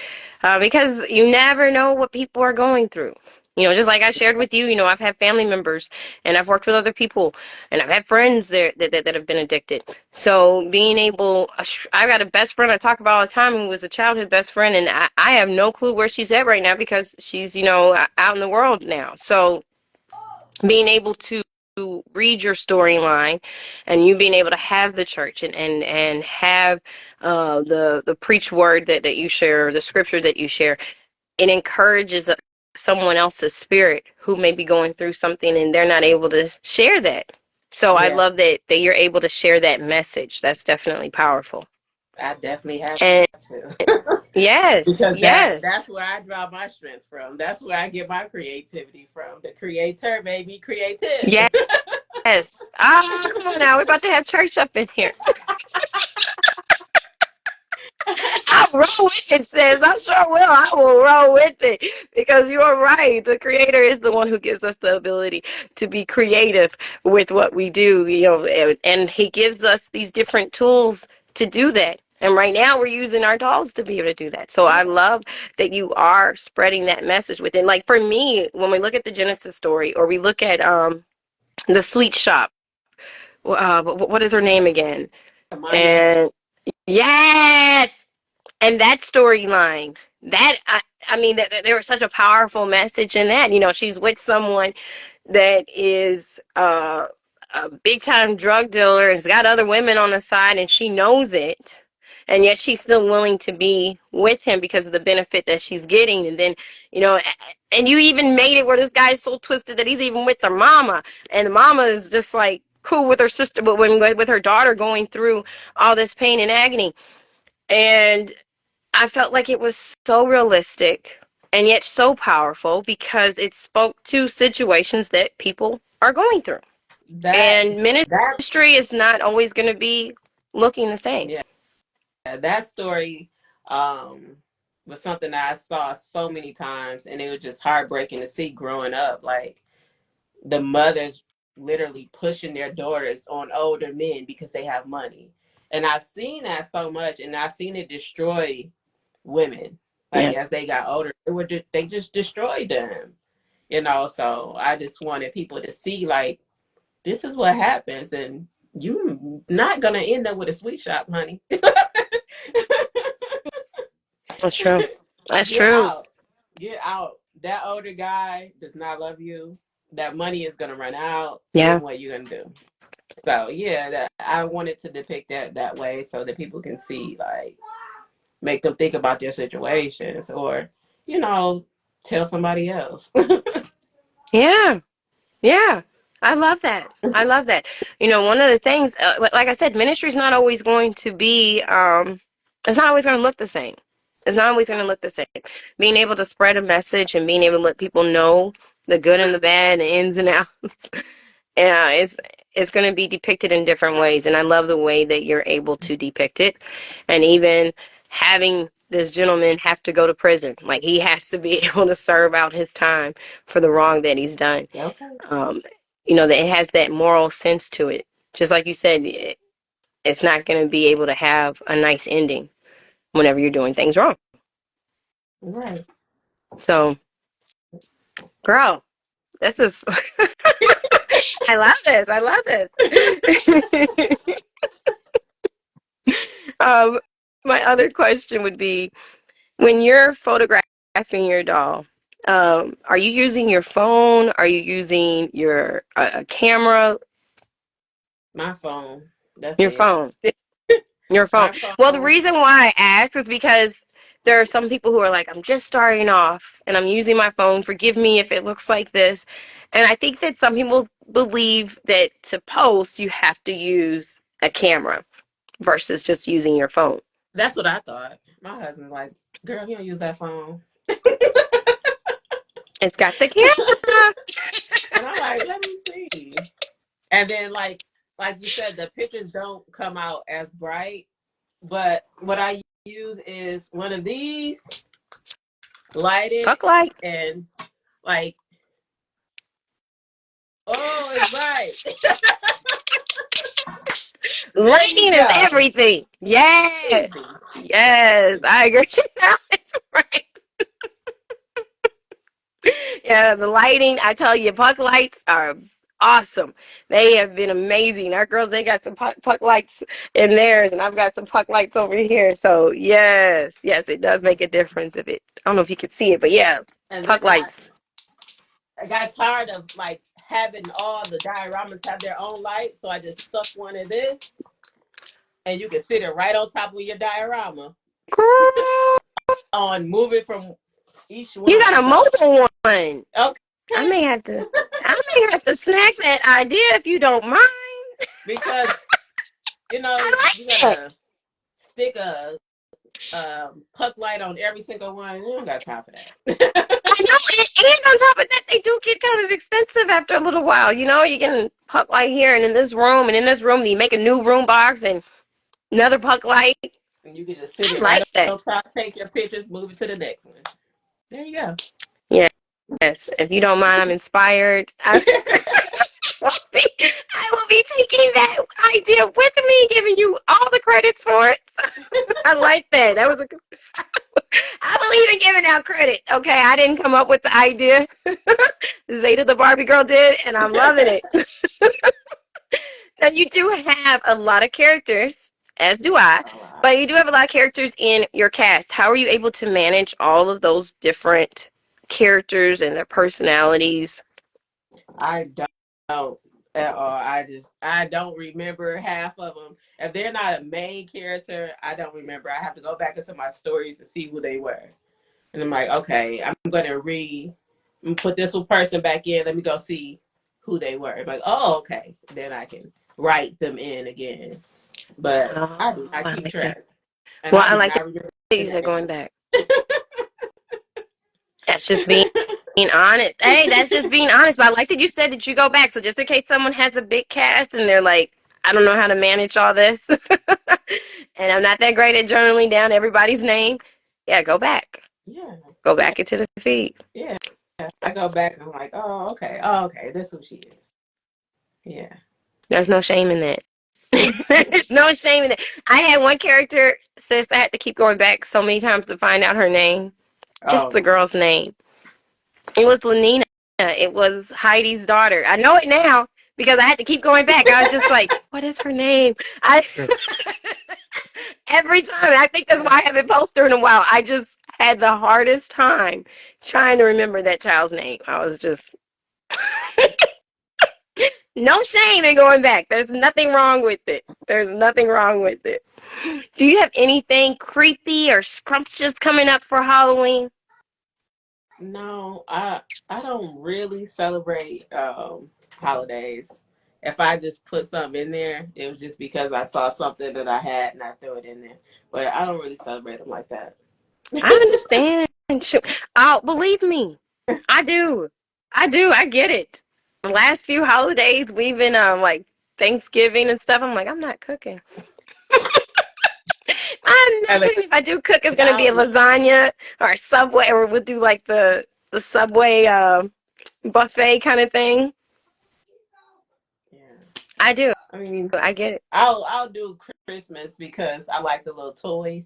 A: because you never know what people are going through. Just like I shared with you, I've had family members and I've worked with other people and I've had friends there that have been addicted. So being able, I've got a best friend I talk about all the time who was a childhood best friend, and I have no clue where she's at right now because she's, out in the world now. So being able to read your storyline and you being able to have the church and have the preach word that you share, the scripture that you share, it encourages someone else's spirit who may be going through something and they're not able to share that. So I
B: Yeah,
A: love that you're able to share that message. That's definitely powerful.
B: I definitely have
A: And
B: to.
A: yes,
B: Because that's
A: yes,
B: where I draw my strength from. That's where I get my creativity from. The creator made me creative.
A: yes. Come on now. We're about to have church up in here. I'll roll with it, sis. I sure will. I will roll with it because you're right. The creator is the one who gives us the ability to be creative with what we do, and he gives us these different tools to do that. And right now we're using our dolls to be able to do that. So I love that you are spreading that message within. Like for me, when we look at the Genesis story or we look at the sweet shop, what is her name again?
B: Maya.
A: And yes, and that storyline, there was such a powerful message in that. She's with someone that is a big time drug dealer and has got other women on the side, and she knows it. And yet she's still willing to be with him because of the benefit that she's getting. And then, and you even made it where this guy is so twisted that he's even with their mama. And the mama is just like cool with her sister, but with her daughter going through all this pain and agony. And I felt like it was so realistic and yet so powerful because it spoke to situations that people are going through.
B: that
A: And
B: that
A: ministry is not always going to be looking the same.
B: yeah, that story um was something that I saw so many times, and it was just heartbreaking to see growing up. Like the mothers literally pushing their daughters on older men because they have money. And I've seen that so much, and I've seen it destroy women. Like
A: Yeah,
B: as they got older, they just destroyed them. So I just wanted people to see like this is what happens, and you not gonna end up with a sweet shop, honey.
A: that's true. That's
B: Get
A: true.
B: out. Get out. That older guy does not love you. That money is gonna run out.
A: Yeah.
B: Then what you gonna do? So yeah, I wanted to depict that way so that people can see, like, make them think about their situations, or you know, tell somebody else.
A: Yeah. Yeah. I love that. I love that. One of the things, like I said, ministry is not always going to be, it's not always going to look the same. It's not always going to look the same. Being able to spread a message and being able to let people know the good and the bad, the ins and outs, yeah, it's going to be depicted in different ways. And I love the way that you're able to depict it. And even having this gentleman have to go to prison, like he has to be able to serve out his time for the wrong that he's done.
B: Okay.
A: um, that it has that moral sense to it. Just like you said, it's not going to be able to have a nice ending whenever you're doing things wrong.
B: Right.
A: So, girl, this is, I love this. I love this. um, my other question would be, when you're photographing your doll, are you using your phone? Are you using your a camera?
B: My phone. That's
A: Your
B: it.
A: phone. Your phone.
B: My
A: Well, the
B: phone.
A: reason why I ask is because there are some people who are like, I'm just starting off and I'm using my phone. Forgive me if it looks like this. And I think that some people believe that to post, you have to use a camera versus just using your phone.
B: That's what I thought. My husband's like, girl, you don't use that phone.
A: It's got the camera.
B: And I'm like, let me see. And then like you said, the pictures don't come out as bright. But what I use is one of these, light it,
A: Puck light.
B: and like, oh, it's bright. There you
A: Lighting is
B: go.
A: everything. Yes.
B: Easy.
A: Yes. I agree. That's right. Yeah, the lighting, I tell you, puck lights are awesome. They have been amazing. Our girls, they got some puck lights in theirs, and I've got some puck lights over here. So, yes, yes, it does make a difference if it, I don't know if you could see it, but yeah,
B: And then
A: puck lights.
B: I got tired of like having all the dioramas have their own light, so I just stuck one of this, and you can sit it right on top of your diorama
A: Girl,
B: on moving from each
A: you
B: one.
A: got a
B: So
A: mobile one. I
B: okay,
A: may have to, I may have to snack that idea if you don't mind.
B: because
A: I
B: you
A: like it.
B: gotta stick a puck light on every single one. You don't got time for that.
A: I know, and on top of that, they do get kind of expensive after a little while. You can puck light here and in this room, and in this room, you make a new room box and another puck light.
B: And you can just sit
A: I
B: it right
A: like that.
B: on top, take your pictures, move it to the next one. There you go.
A: Yes, if you don't mind, I'm inspired. I will be taking that idea with me, giving you all the credits for it. I like that. That was a good. I believe in giving out credit. Okay, I didn't come up with the idea. Zeta the Barbie girl did, and I'm loving it. Now you do have a lot of characters, as do I,
B: Oh, wow.
A: but you do have a lot of characters in your cast. How are you able to manage all of those different characters and their personalities?
B: I don't at all. I don't remember half of them. If they're not a main character, I don't remember. I have to go back into my stories to see who they were. And I'm like, okay, I'm gonna put this one person back in. Let me go see who they were. I'm like, oh, okay. Then I can write them in again. But I do
A: Oh,
B: not
A: I
B: keep
A: like that.
B: track. And
A: Well,
B: I
A: I
B: do
A: like
B: not
A: that
B: remember
A: you
B: the
A: said going
B: names.
A: back. That's just being Being honest. Hey, that's just being honest. But I like that you said that you go back. So just in case someone has a big cast and they're like, I don't know how to manage all this, and I'm not that great at journaling down everybody's name. Yeah, go back.
B: Yeah,
A: Go
B: yeah,
A: back into the feed.
B: yeah. I go back and I'm like, oh, okay, this is who she is. Yeah.
A: There's no shame in that. There's no shame in that. I had one character, sis, I had to keep going back so many times to find out her name. Just
B: Oh
A: the
B: my.
A: girl's name. It was Lenina. It was Heidi's daughter. I know it now because I had to keep going back. I was just like, what is her name? I every time. I think that's why I haven't posted her in a while. I just had the hardest time trying to remember that child's name. I was just no shame in going back. There's nothing wrong with it. There's nothing wrong with it. Do you have anything creepy or scrumptious coming up for Halloween?
B: No, I don't really celebrate holidays. If I just put something in there, it was just because I saw something that I had and I threw it in there. But I don't really celebrate them like that.
A: I understand. Oh, believe me, I do. I do. I get it. The last few holidays, we've been like Thanksgiving and stuff. I'm like, I'm not cooking. I'm not
B: And
A: cooking. If I do cook, it's gonna be a
B: now,
A: lasagna or a Subway, or we'll do like the Subway buffet kind of thing.
B: yeah.
A: I do.
B: I mean,
A: I get it.
B: I'll do Christmas because I like the little toys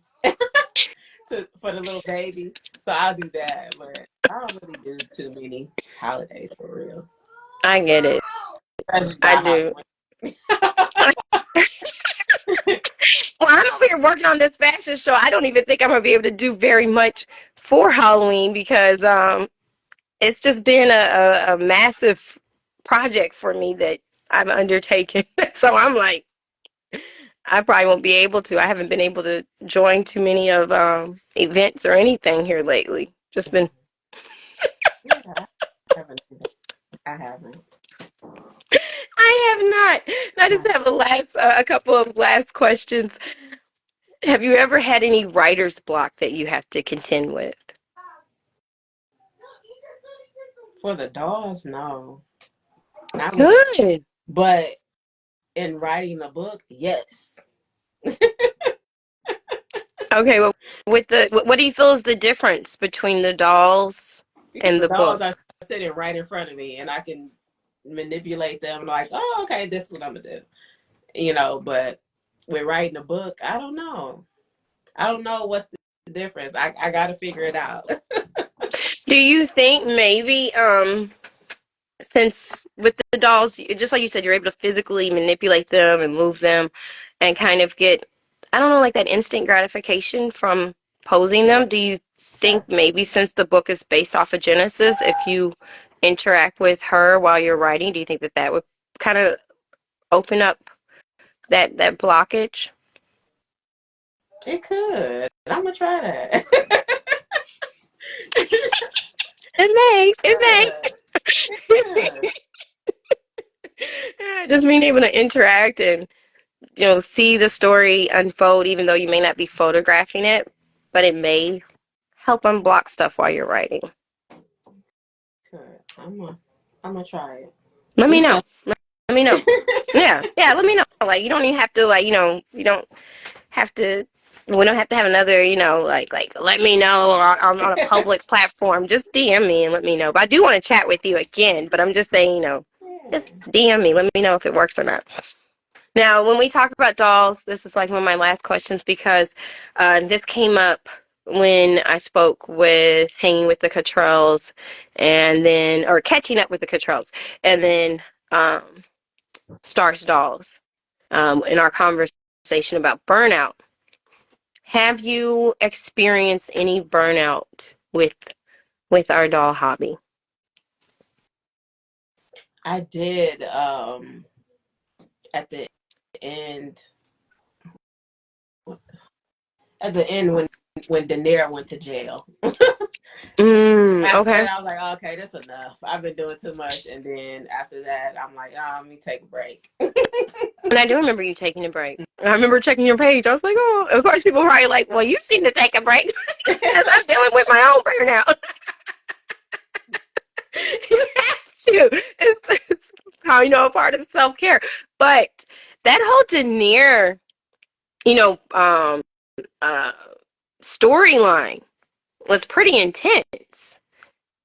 B: for the little babies. So I'll do that, but I don't really do too many holidays for real.
A: I get it.
B: Especially
A: I
B: by
A: do.
B: Halloween.
A: Well, I'm over here working on this fashion show. I don't even think I'm gonna be able to do very much for Halloween because it's just been a massive project for me that I've undertaken. So I'm like, I probably won't be able to. I haven't been able to join too many of events or anything here lately. Just been.
B: Yeah, I haven't. I haven't.
A: I have not. I just have a couple of last questions. Have you ever had any writer's block that you have to contend with?
B: For the dolls, no. Not with,
A: Good.
B: but in writing the book, yes.
A: Okay, well, what do you feel is the difference between the dolls
B: Because
A: and
B: the
A: the
B: dolls
A: book?
B: are sitting right in front of me and I can manipulate them like, oh, okay, this is what I'm gonna do. But with writing a book, I don't know. I don't know what's the difference. I gotta figure it out.
A: Do you think maybe since with the dolls, just like you said, you're able to physically manipulate them and move them and kind of get, I don't know, like that instant gratification from posing
B: Yeah.
A: them? Do you think maybe since the book is based off of Genesis, if you interact with her while you're writing, do you think that that would kind of open up that blockage?
B: It could. I'm gonna try that.
A: It may. It
B: It
A: may. Just being able to interact and see the story unfold, even though you may not be photographing it, but it may help unblock stuff while you're writing.
B: could. I'm gonna try it.
A: Let
B: We
A: me know.
B: shall.
A: Let me know. Yeah. Let me know. Like you don't even have to you don't have to. We don't have to have another like let me know on a public platform. Just DM me and let me know. But I do want to chat with you again. But I'm just saying just DM me. Let me know if it works or not. Now, when we talk about dolls, this is like one of my last questions because this came up when I spoke with Hanging with the Cottrells or Catching Up with the Cottrells, and then Stars Dolls in our conversation about burnout. Have you experienced any burnout with our doll hobby?
B: I did at the end when Daenerys went to jail. After
A: Okay.
B: that, I was like, oh, okay, that's enough. I've been doing too much. And then after that, I'm like, oh, let me take a break.
A: And I do remember you taking a break. I remember checking your page. I was like, oh, of course, people were probably like, well, you seem to take a break because I'm dealing with my own burnout. You have to. It's how a part of self care. But that whole Denier, you know, uh, storyline was pretty intense.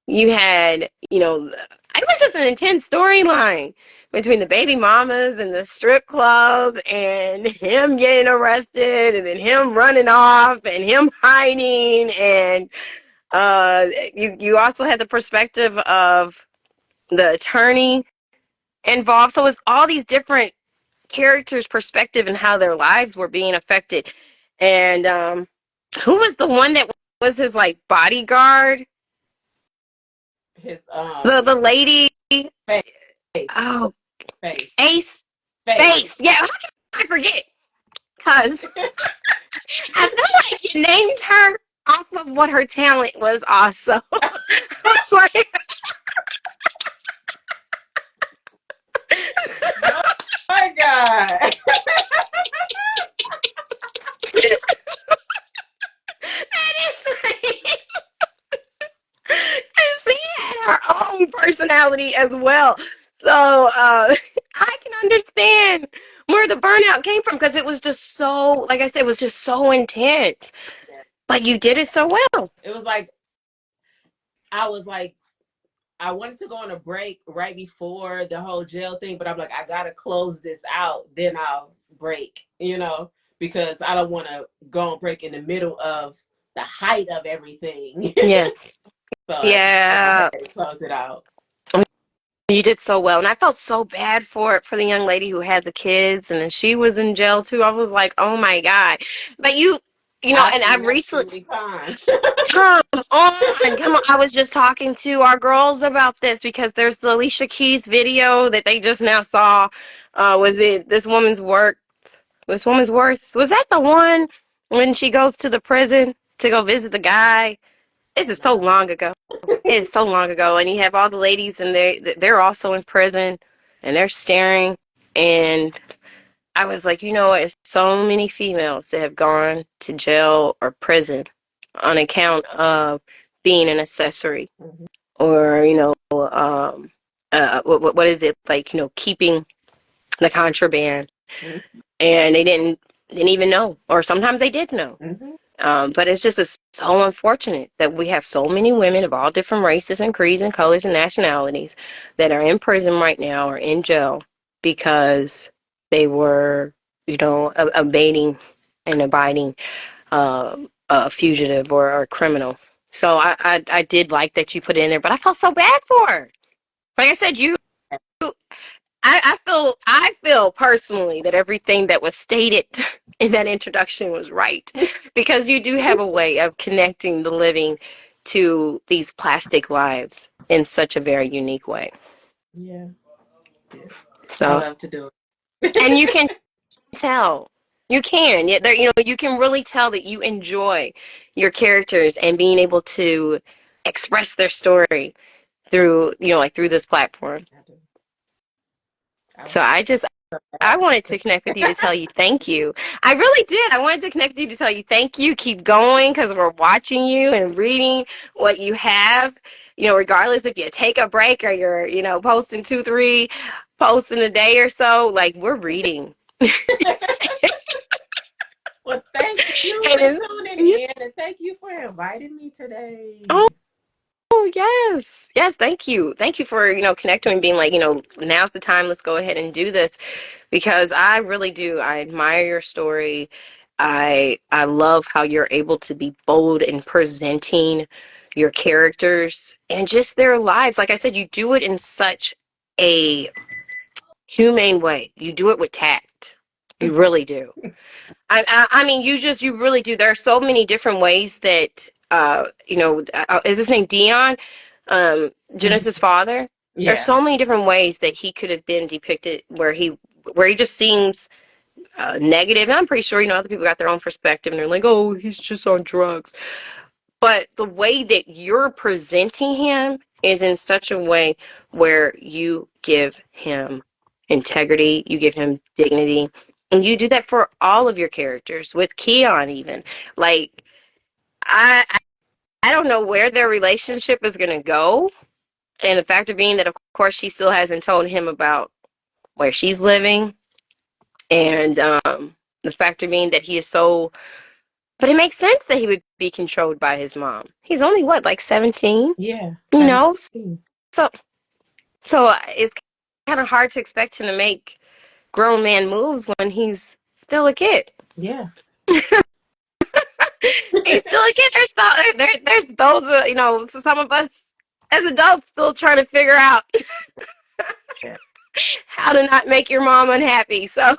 A: You had, it was just an intense storyline between the baby mamas and the strip club and him getting arrested and then him running off and him hiding and you also had the perspective of the attorney involved. So it's all these different characters' perspective and how their lives were being affected. And who was the one that was his like bodyguard?
B: His
A: The lady.
B: face,
A: Oh,
B: face,
A: Ace. Face. Yeah, how can I forget? Because I feel like you named her off of what her talent was also. It's like,
B: Oh my God.
A: that is like, she had her own personality as well. So I can understand where the burnout came from because it was just so, like I said, it was just so intense.
B: Yeah.
A: But you did it so well.
B: It was like, I was like, I wanted to go on a break right before the whole jail thing, but I'm like, I gotta close this out, then I'll break, because I don't want to go on break in the middle of the height of everything.
A: Yeah.
B: So I
A: Yeah.
B: had to close it out.
A: You did so well. And I felt so bad for the young lady who had the kids and then she was in jail too. I was like, oh my God. But
B: I've
A: and I
B: seen that too
A: recently
B: many times.
A: come on. I was just talking to our girls about this because there's the Alicia Keys video that they just now saw. Was it This Woman's Worth? This Woman's Worth? Was that the one when she goes to the prison to go visit the guy? This is so long ago. It is so long ago, and you have all the ladies, and they're also in prison, and they're staring. And I was like, it's so many females that have gone to jail or prison on account of being an accessory,
B: Mhm.
A: or what is it like? Keeping the contraband,
B: Mhm.
A: and they didn't even know, or sometimes they did know.
B: Mhm.
A: But it's so unfortunate that we have so many women of all different races and creeds and colors and nationalities that are in prison right now or in jail because they were, evading and abiding a fugitive or a criminal. So I did like that you put it in there, but I felt so bad for her. Like I said, I feel personally that everything that was stated in that introduction was right because you do have a way of connecting the living to these plastic lives in such a very unique way.
B: Yeah. Yeah. I
A: So,
B: love to do
A: and you
B: it.
A: can tell. You can. Yeah, you can really tell that you enjoy your characters and being able to express their story through, like through this platform.
B: I do. I
A: So
B: was
A: I wanted to connect with you to tell you thank you. I really did. I wanted to connect with you to tell you thank you. Keep going because we're watching you and reading what you have. Regardless if you take a break or you're, posting 2, 3 posts in a day or so, like we're reading.
B: Well, thank you for
A: And
B: tuning in and thank you for inviting me today.
A: oh, yes. Yes, thank you. Thank you for, connecting and being like, now's the time. Let's go ahead and do this because I really do. I admire your story. I love how you're able to be bold in presenting your characters and just their lives. Like I said, you do it in such a humane way. You do it with tact. You really do. I mean, you really do. There are so many different ways that, is his name Dion, Genesis' father? There's
B: Yeah.
A: so many different ways that he could have been depicted where he just seems negative. And I'm pretty sure, other people got their own perspective and they're like, oh, he's just on drugs. But the way that you're presenting him is in such a way where you give him integrity, you give him dignity, and you do that for all of your characters, with Keon even. Like, I don't know where their relationship is going to go, And the factor being that, of course, she still hasn't told him about where she's living. And the factor being that he is so. But it makes sense that he would be controlled by his mom. He's only, what, like 17?
B: Yeah,
A: You know?
B: 17.
A: So, so it's kind of hard to expect him to make grown man moves when he's still a kid.
B: Yeah.
A: He's still a kid. There's those, some of us as adults still trying to figure out
B: Yeah.
A: how to not make your mom unhappy. So,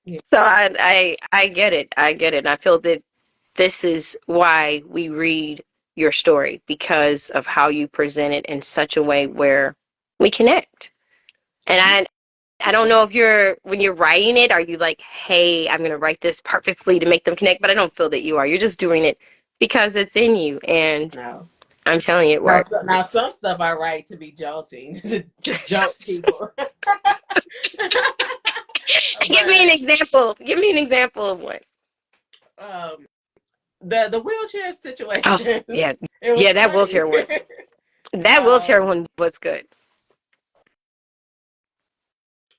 B: Yeah.
A: so I get it. I get it. And I feel that this is why we read your story, because of how you present it in such a way where we connect. And I don't know if when you're writing it, are you like, hey, I'm going to write this purposely to make them connect? But I don't feel that you are. You're just doing it because it's in you. And
B: No.
A: I'm telling you, it works.
B: Now some stuff I write to be jolting, to jolt people.
A: Give me an example. Give me an example of one.
B: The wheelchair situation.
A: Oh, yeah.
B: It was
A: Yeah, that
B: funny.
A: wheelchair one. That wheelchair one was good.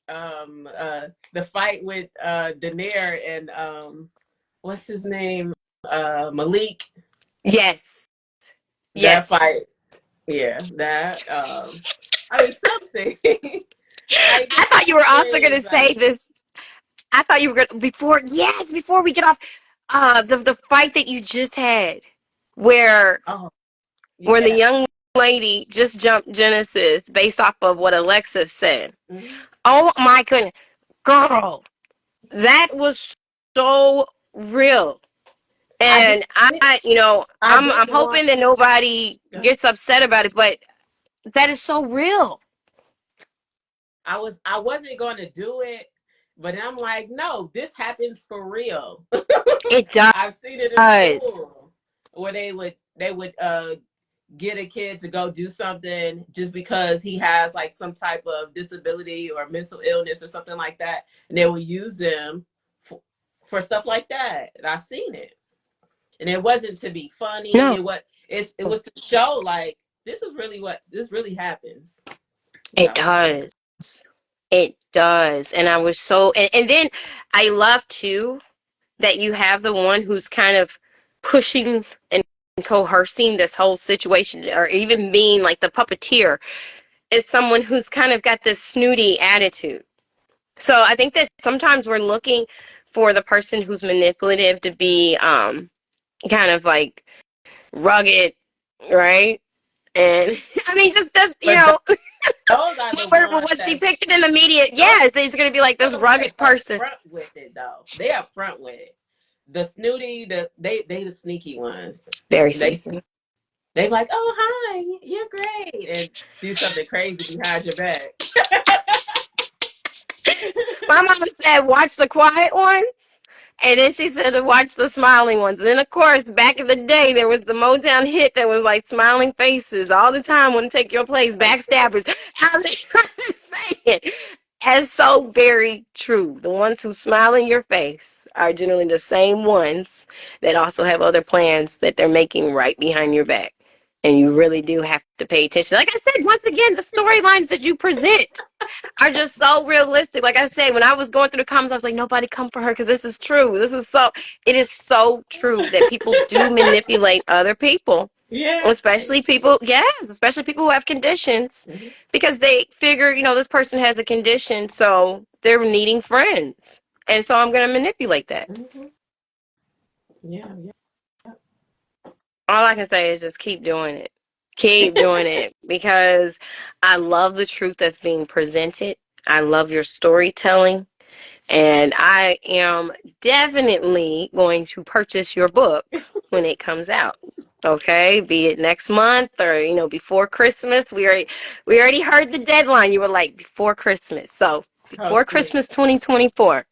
B: The fight with Daenerys and what's his name? Malik.
A: Yes.
B: That
A: Yes.
B: fight. Yeah, that I mean something.
A: I thought you were also going to say this. I thought you were going to, before we get off, the fight that you just had, where when the young lady just jumped Genesis based off of what Alexis said. Mm-hmm. Oh my goodness, girl, that was so real. And I'm hoping that nobody gets upset about it, but that is so real.
B: I wasn't going to do it, but I'm like, no, this happens for real.
A: It does.
B: I've seen it in school where they would get a kid to go do something just because he has like some type of disability or mental illness or something like that, and they would use them for stuff like that. And I've seen it, and it wasn't to be funny. No. It was to show like this really happens.
A: It does. It does. And I was so, and then I love too that you have the one who's kind of pushing and coercing this whole situation, or even being like the puppeteer, is someone who's kind of got this snooty attitude. So I think that sometimes we're looking for the person who's manipulative to be kind of like rugged, right? And I mean, just
B: those are the ones
A: what's depicted in the media. Yes, he's going to be like this rugged person.
B: Front with it though. They are front with it. The snooty, they the sneaky ones.
A: Very sneaky.
B: They like, oh hi, you're great, and do something crazy behind your back.
A: My mama said, watch the quiet ones. And then she said to watch the smiling ones. And then, of course, back in the day, there was the Motown hit that was like smiling faces all the time. Want to take your place, backstabbers. How they trying to say it? That's so very true. The ones who smile in your face are generally the same ones that also have other plans that they're making right behind your back. And you really do have to pay attention. Like I said, once again, the storylines that you present are just so realistic. Like I said, when I was going through the comments, I was like, nobody come for her because this is true. It is so true that people do manipulate other people.
B: Yeah.
A: Especially people who have conditions, mm-hmm. because they figure, this person has a condition, so they're needing friends. And so I'm going to manipulate that.
B: Mm-hmm. Yeah.
A: All I can say is just keep doing it. Keep doing it, because I love the truth that's being presented. I love your storytelling, and I am definitely going to purchase your book when it comes out. Okay, be it next month or before Christmas. We already heard the deadline. You were like before Christmas, so before Christmas 2024.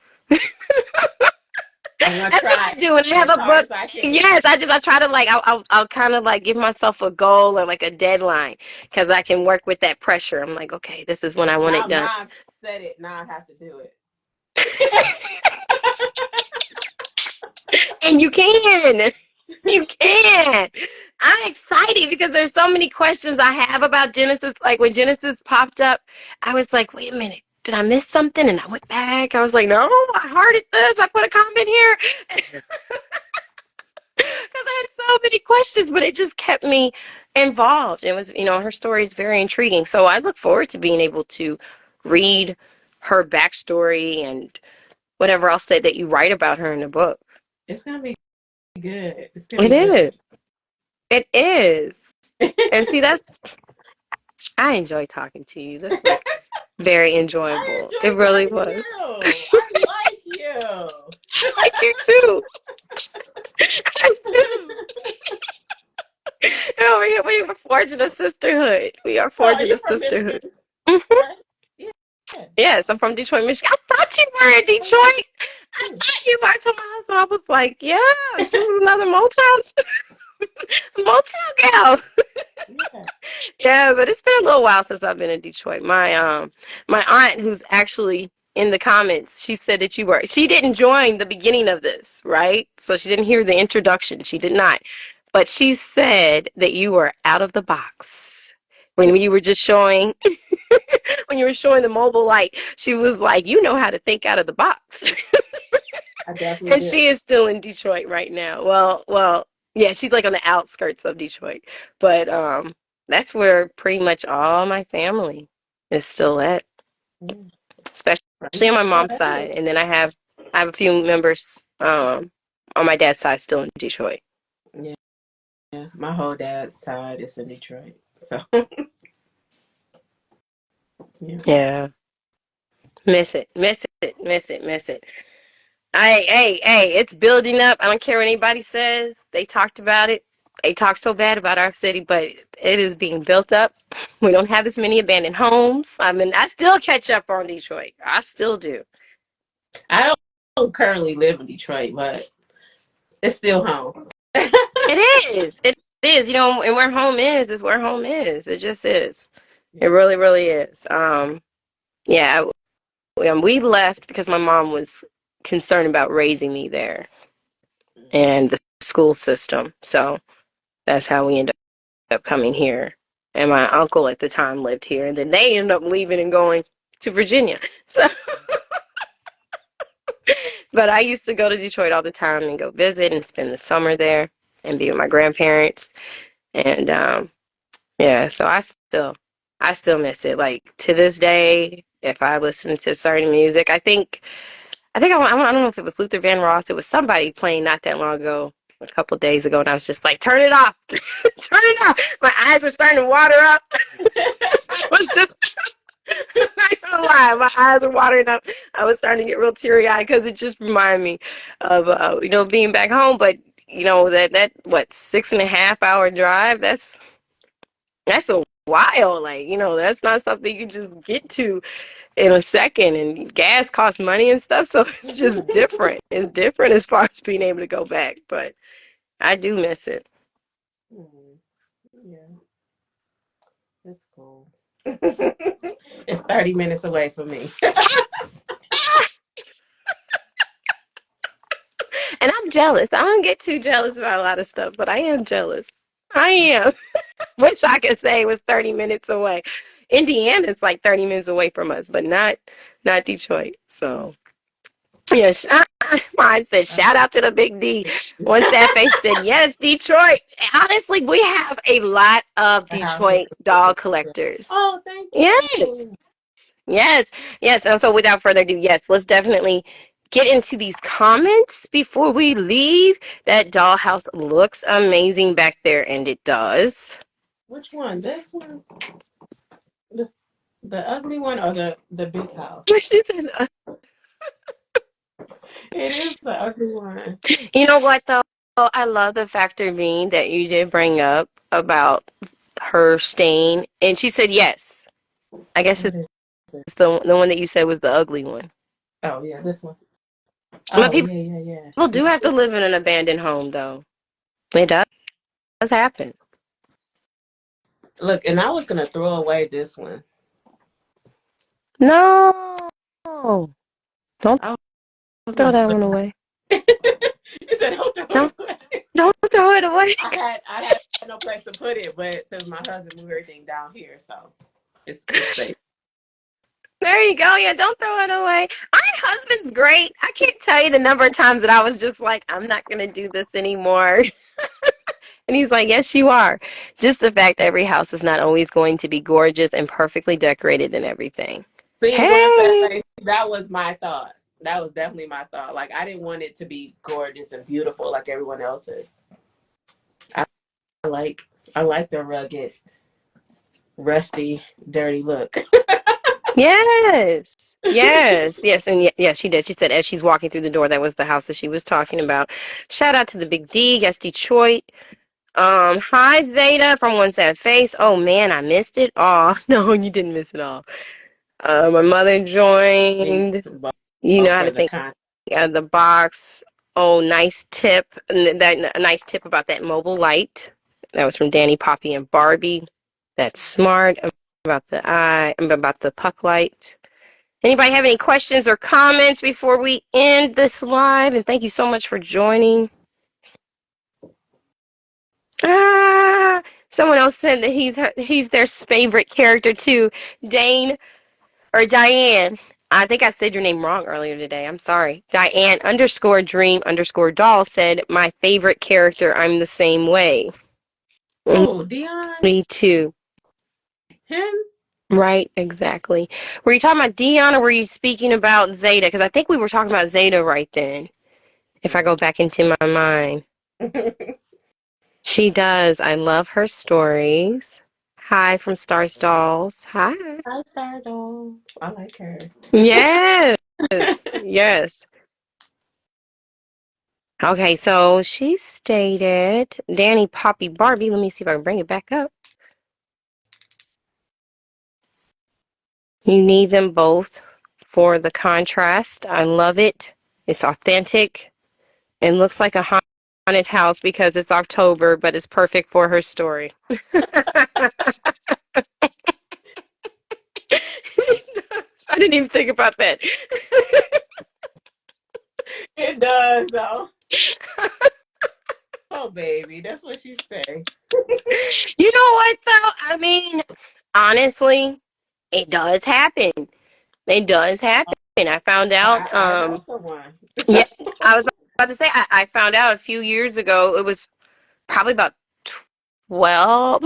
A: That's what I do when I have a book. Yes, I try to I'll kind of like give myself a goal or like a deadline, because I can work with that pressure. I'm like, okay, this is when I want it done.
B: Now I've said it. Now I have to do it.
A: And you can. I'm excited because there's so many questions I have about Genesis. Like when Genesis popped up, I was like, wait a minute. Did I miss something? And I went back. I was like, no, I hearted this. I put a comment here. Because I had so many questions, but it just kept me involved. It was, her story is very intriguing. So I look forward to being able to read her backstory and whatever else that you write about her in the book.
B: It's going to be good. It's going to
A: It
B: be good.
A: is. It is. And see, I enjoy talking to you. This was very enjoyable. It really was.
B: I like you.
A: I like you too. I do. We are forging a sisterhood. We are forging a sisterhood.
B: Right? Yeah.
A: Yes, I'm from Detroit, Michigan. I thought you were in Detroit. I thought you were. I told my husband, I was like, yeah, this is another Motown gal.
B: Yeah.
A: Yeah, but it's been a little while since I've been in Detroit. My aunt, who's actually in the comments, she said that she didn't join the beginning of this, right? So she didn't hear the introduction. She did not. But she said that you were out of the box when you were just showing when you were showing the mobile light. She was like, you know how to think out of the box.
B: I definitely
A: And
B: did.
A: she is still in Detroit right now. Well, yeah, she's like on the outskirts of Detroit. But that's where pretty much all my family is still at. Especially on my mom's side. And then I have a few members on my dad's side still in Detroit.
B: Yeah. Yeah. My whole dad's side is in Detroit. So
A: Yeah. Miss it. Hey, it's building up. I don't care what anybody says. They talked about it. They talk so bad about our city, but it is being built up. We don't have as many abandoned homes. I mean, I still catch up on Detroit. I still do.
B: I don't currently live in Detroit, but it's still home.
A: It is. It is. And where home is where home is. It just is. It really, really is. Yeah. We left because my mom was concerned about raising me there and the school system. So that's how we ended up coming here. And my uncle at the time lived here. And then they ended up leaving and going to Virginia. So, but I used to go to Detroit all the time and go visit and spend the summer there and be with my grandparents. And yeah, so I still miss it. Like to this day, if I listen to certain music, I don't know if it was Luther Vandross. It was somebody playing not that long ago, a couple days ago, and I was just like, turn it off. Turn it off. My eyes were starting to water up. I was just, I'm not gonna lie, my eyes were watering up. I was starting to get real teary-eyed because it just reminded me of, being back home. But, that what, 6.5 hour drive, that's a while. Like, that's not something you can just get to in a second, and gas costs money and stuff, so it's just different. It's different as far as being able to go back, but I do miss it.
B: Yeah, that's cool. It's 30 minutes away from me.
A: And I'm jealous. I don't get too jealous about a lot of stuff, but I am jealous. I am. Wish I could say it was 30 minutes away. Indiana's like 30 minutes away from us, but not Detroit. So yeah, mine said, shout out to the Big D. Once that face said, yes, Detroit. Honestly, we have a lot of Detroit doll collectors.
B: Oh, thank you.
A: Yes. And so without further ado, yes, let's definitely get into these comments before we leave. That dollhouse looks amazing back there, and it does.
B: Which one? This one? The ugly one or the big house?
A: She said,
B: it is the ugly one.
A: You know what, though? I love the factor being that you did bring up about her staying. And she said yes. I guess it's the one that you said was the ugly one.
B: Oh, yeah, this one.
A: But people do have to live in an abandoned home, though. It does happen.
B: Look, and I was going to throw away this one.
A: No. Don't throw that one away.
B: You said don't throw it away.
A: Don't throw it away.
B: I had had no place to put it, but since my husband moved everything down here, so it's safe.
A: There you go. Yeah, don't throw it away. My husband's great. I can't tell you the number of times that I was just like, I'm not going to do this anymore. And he's like, yes, you are. Just the fact that every house is not always going to be gorgeous and perfectly decorated and everything.
B: See, what
A: Hey.
B: like, that was my thought. That was definitely my thought. Like, I didn't want it to be gorgeous and beautiful like everyone else's. I, I like I like the rugged, rusty, dirty look.
A: Yes. Yes. And yes, she did. She said as she's walking through the door, that was the house that she was talking about. Shout out to the Big D. Yes, Detroit. Hi Zeta from One Sad Face. Oh man, I missed it all. No, you didn't miss it all. My mother
B: Me,
A: joined. You know how
B: for
A: to
B: the
A: think
B: con.
A: out of the box. Oh, nice tip. That a nice tip about that mobile light. That was from Danny, Poppy, and Barbie. That's smart about the eye. About the puck light. Anybody have any questions or comments before we end this live? And thank you so much for joining. Ah, someone else said that he's their favorite character too. Dane or Diane. I think I said your name wrong earlier today. I'm sorry. Diane _dream _doll said my favorite character. I'm the same way.
B: Oh, Dion,
A: Me too.
B: him.
A: Right, exactly. Were you talking about Dion or were you speaking about Zeta? Because I think we were talking about Zeta right then. If I go back into my mind. She does. I love her stories. Hi from Stars Dolls. Hi.
B: Hi, Stardom. I like her.
A: Yes. Yes. Okay, so she stated Danny, Poppy, Barbie. Let me see if I can bring it back up. You need them both for the contrast. I love it. It's authentic and looks like a haunted house because it's October, but it's perfect for her story. I didn't even think about that.
B: It does, though. Oh, baby, that's what she say.
A: You know what, though? I mean, honestly, it does happen. It does happen. I found out,
B: I know someone.
A: yeah, I was about to say, I found out a few years ago, it was probably about 12,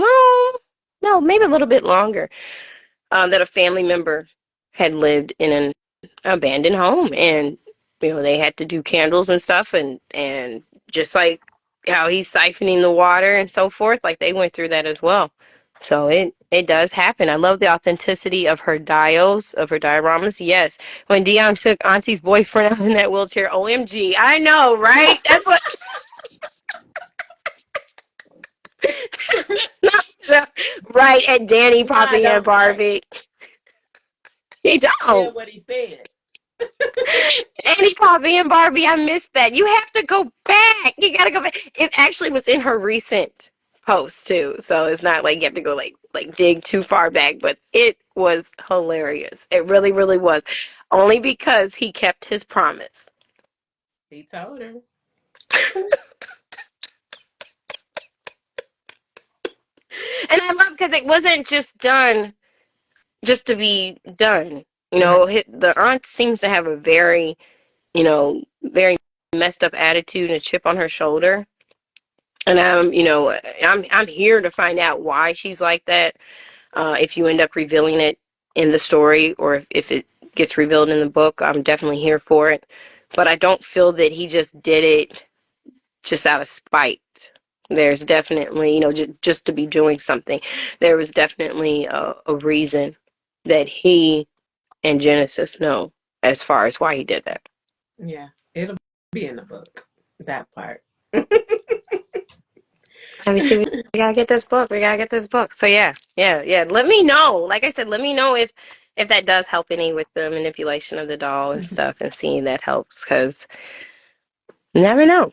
A: no, maybe a little bit longer, that a family member had lived in an abandoned home and, they had to do candles and stuff and just like how he's siphoning the water and so forth, like they went through that as well. So it does happen. I love the authenticity of her dioramas. Yes. When Dion took Auntie's boyfriend out in that wheelchair, OMG. I know, right? That's what right at Danny,
B: Nah,
A: Poppy, and
B: don't say.
A: Barbie. He
B: Said
A: don't.
B: what he said.
A: Danny, Poppy, and Barbie, I missed that. You have to go back. You gotta go back. It actually was in her recent post too. So it's not like you have to go like dig too far back, but it was hilarious. It really, really was. Only because he kept his promise.
B: He told her.
A: And I love because it wasn't just done just to be done. The aunt seems to have a very, very messed up attitude and a chip on her shoulder. And I'm here to find out why she's like that. If you end up revealing it in the story or if it gets revealed in the book, I'm definitely here for it. But I don't feel that he just did it just out of spite. There's definitely, just to be doing something. There was definitely a reason that he and Genesis know as far as why he did that.
B: Yeah, it'll be in the book. That part.
A: Let me see. We gotta get this book. So yeah. Let me know. Like I said, let me know if that does help any with the manipulation of the doll and stuff, and seeing that helps. Because you never know.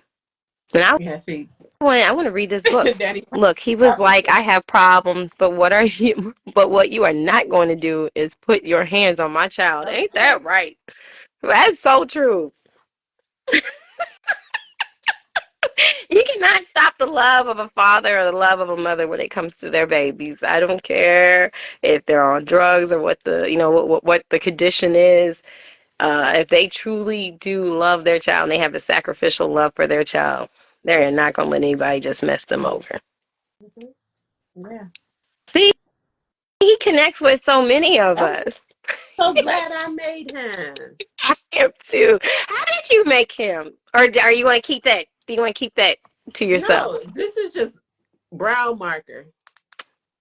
A: And
B: Yeah, see,
A: I want to read this book.
B: Daddy
A: Look, he was
B: probably
A: like,
B: said,
A: I have problems, but what you are not going to do is put your hands on my child. Ain't
B: okay.
A: that right? That's so true. You cannot stop the love of a father or the love of a mother when it comes to their babies. I don't care if they're on drugs or what the, what the condition is. If they truly do love their child and they have a sacrificial love for their child, they're not going to let anybody just mess them over.
B: Mhm. Yeah.
A: See, he connects with so many of
B: I'm
A: us.
B: so glad I made him.
A: I am too. How did you make him? Or are you want to keep that? Do you want to keep that to yourself?
B: No, this is just brown marker,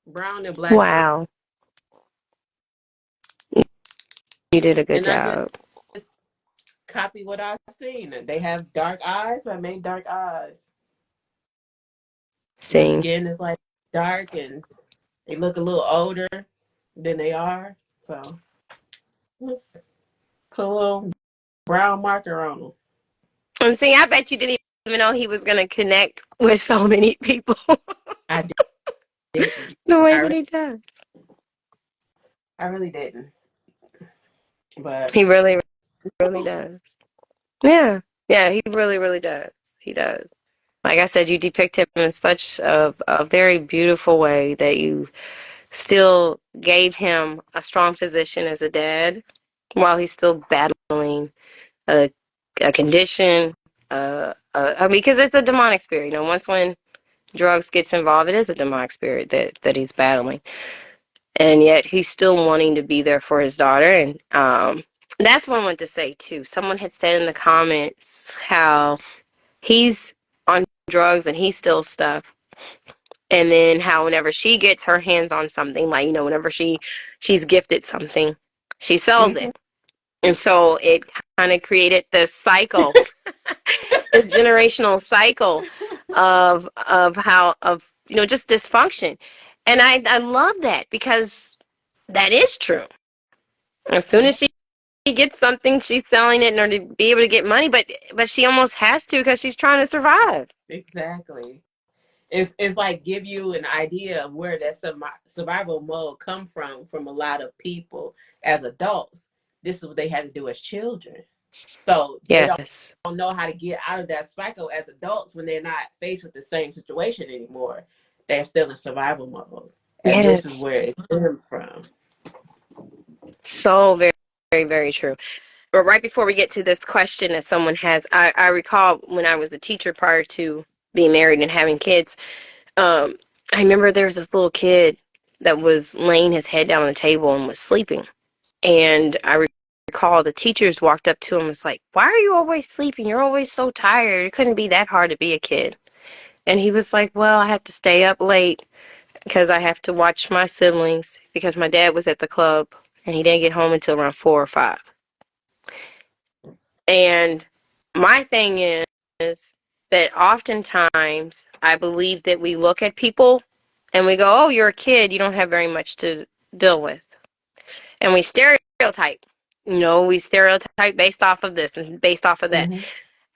B: brown and black marker,
A: Wow. You did a good
B: and I
A: job.
B: just copy what I've seen. They have dark eyes. I made dark eyes. Their
A: See.
B: skin is like dark, and they look a little older than they are. So let's put a little brown marker on them.
A: And see, I bet you didn't even know he was going to connect with so many people
B: I didn't.
A: the way
B: I
A: that
B: really,
A: he does.
B: I really didn't. But
A: He really, really does. Yeah. Yeah, he really, really does. He does. Like I said, you depict him in such a very beautiful way that you still gave him a strong position as a dad while he's still battling a, a condition. I mean, because it's a demonic spirit. Once when drugs gets involved, it is a demonic spirit that he's battling. And yet he's still wanting to be there for his daughter. And that's what I wanted to say, too. Someone had said in the comments how he's on drugs and he steals stuff. And then how whenever she gets her hands on something, like, whenever she's gifted something, she sells
B: mhm.
A: it. And so it kind of created this cycle, this generational cycle of how, just dysfunction. And I love that because that is true. As soon
B: Yeah,
A: as she gets something, she's selling it in order to be able to get money, but she almost has to because she's trying to survive.
B: exactly. It's like give you an idea of where that survival mode come from a lot of people as adults. This is what they had to do as children. So they
A: Yes.
B: don't know how to get out of that cycle as adults when they're not faced with the same situation anymore. They're still in survival mode. And
A: Yeah.
B: this is where it stems from.
A: So very, very, very true. But right before we get to this question that someone has, I recall when I was a teacher prior to being married and having kids, um, I remember there was this little kid that was laying his head down on the table and was sleeping. And I recall the teachers walked up to him and was like, "Why are you always sleeping? You're always so tired. It couldn't be that hard to be a kid." And he was like, "Well, I have to stay up late because I have to watch my siblings because my dad was at the club and he didn't get home until around 4 or 5." And my thing is that oftentimes I believe that we look at people and we go, "Oh, you're a kid. You don't have very much to deal with." And we stereotype. We stereotype based off of this and based off of that.
B: Mm-hmm.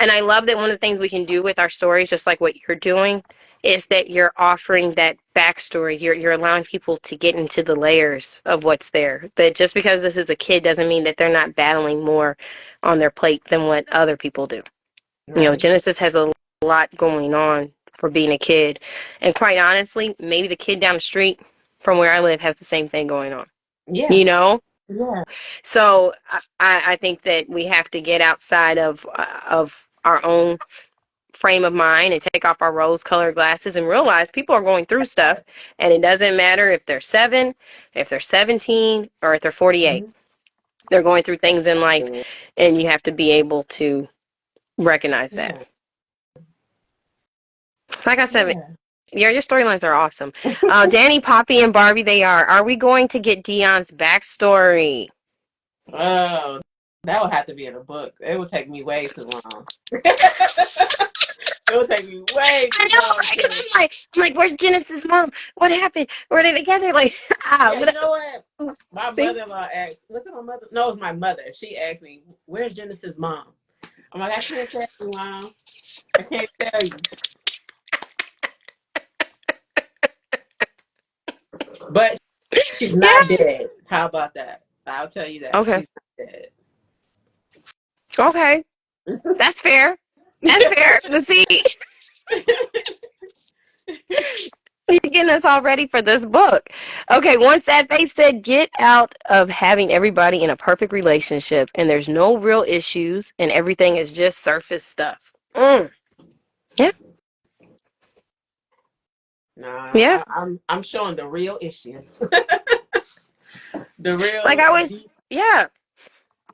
A: And I love that one of the things we can do with our stories, just like what you're doing, is that you're offering that backstory. You're allowing people to get into the layers of what's there. That just because this is a kid doesn't mean that they're not battling more on their plate than what other people do.
B: Right.
A: Genesis has a lot going on for being a kid. And quite honestly, maybe the kid down the street from where I live has the same thing going on.
B: Yeah.
A: You know?
B: Yeah.
A: So I think that we have to get outside of our own frame of mind and take off our rose-colored glasses and realize people are going through stuff, and it doesn't matter if they're 7, if they're 17, or if they're 48.
B: Mm-hmm.
A: They're going through things in life, and you have to be able to recognize that.
B: Yeah.
A: Like I said,
B: Yeah.
A: your storylines are awesome. Danny, Poppy, and Barbie, they are. Are we going to get Dion's backstory?
B: Oh, that would have to be in a book. It would take me way too long. It would take me way
A: I
B: too
A: know,
B: long
A: right? Because
B: to.
A: I'm like, where's Genesis' mom? What happened? Were they together? Like,
B: Yeah, you know what? My
A: see?
B: mother-in-law asked. Look at my mother. No, it was my mother. She asked me, "Where's Genesis' mom?" I'm like, I can't tell you, mom. I can't tell you. But she's not
A: Yeah.
B: dead. How about that? I'll tell you that
A: Okay.
B: she's not dead.
A: Okay. That's fair. That's fair. To see. us all ready for this book. Okay, once that they said, get out of having everybody in a perfect relationship and there's no real issues and everything is just surface stuff. Yeah. Yeah.
B: Nah, I'm showing the real issues. The
A: Like
B: real
A: I was,
B: deep.
A: yeah,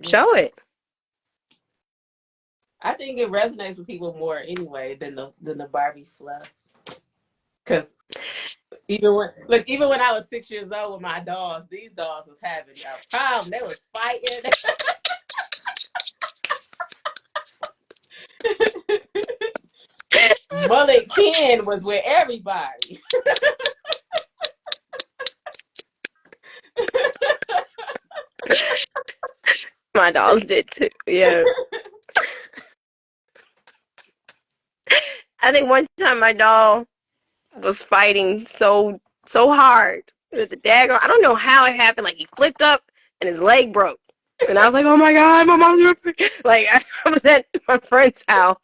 B: Yeah.
A: show it.
B: I think it resonates with people more anyway than the Barbie fluff. Because even when I was 6 years old with my dolls, these dolls was having a problem. They was fighting. Mullet Ken was with everybody.
A: My dolls did too. Yeah. I think one time my doll was fighting so hard that the daggone, I don't know how it happened. Like he flipped up and his leg broke. And I was like, oh my God, my mom's like I was at my friend's house.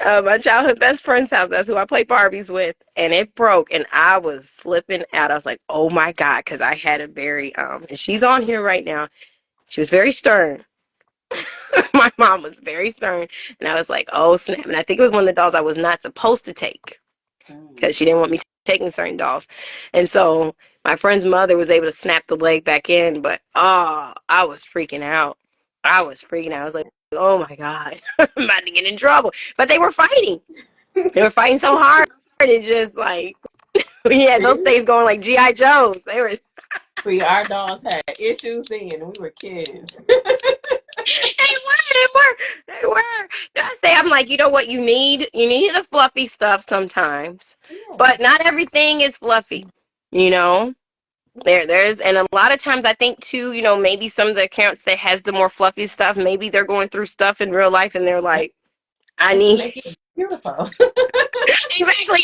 A: My childhood best friend's house. That's who I play Barbies with. And it broke and I was flipping out. I was like, oh my God, because I had a very and she's on here right now. She was very stern. My mom was very stern. And I was like, oh snap. And I think it was one of the dolls I was not supposed to take because she didn't want me taking certain dolls. And so my friend's mother was able to snap the leg back in, but I was freaking out. I was freaking out. I was like, oh my God, I'm about to get in trouble. But they were fighting. They were fighting so hard. It just like, we had those things going like G.I. Joes. They were.
B: See, our dolls had issues then, and we were kids.
A: They were. I say, I'm like, you know what you need? You need the fluffy stuff sometimes,
B: Yeah.
A: but not everything is fluffy. You know, there's, and a lot of times I think too, you know, maybe some of the accounts that has the more fluffy stuff, maybe they're going through stuff in real life, and they're like, I
B: That's to
A: need
B: make it beautiful.
A: exactly.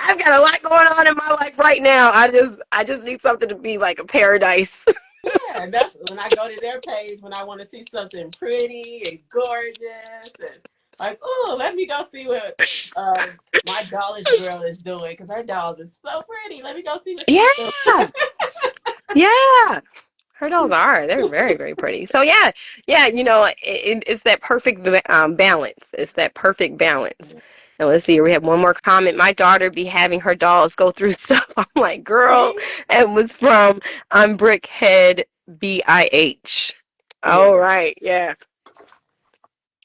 A: I've got a lot going on in my life right now. I just need something to be like a paradise.
B: Yeah, that's when I go to their page when I want to see something pretty and gorgeous and like, oh, let me go see what my dollish girl is doing because her dolls is so pretty. Let me go see what she's doing.
A: Yeah, yeah. Her dolls are. They're very, very pretty. So yeah, you know, it's that perfect balance. It's that perfect balance. And let's see, we have one more comment. My daughter be having her dolls go through stuff. I'm like, girl,
B: See?
A: it was from Brickhead BIH.
B: Yeah,
A: All right, yeah.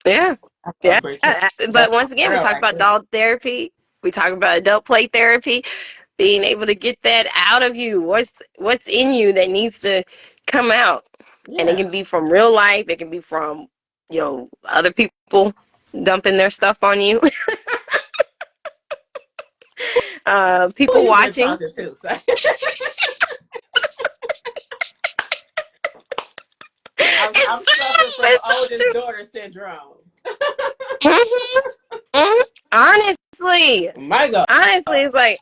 A: Yeah.
B: I
A: Yeah.
B: love Bridget.
A: But
B: That's my
A: once again, we
B: girl
A: talk
B: right
A: about
B: there.
A: doll therapy. We talk about adult play therapy, being able to get that out of you. What's in you that needs to come out. And it
B: Yeah,
A: can be from real life. It can be from, you know, other people dumping their stuff on you.
B: who
A: People
B: you been
A: watching.
B: talking to? So. I'm
A: It's
B: suffering
A: true.
B: from
A: It's so
B: oldest daughter syndrome.
A: true. Honestly.
B: My God.
A: Honestly, it's like,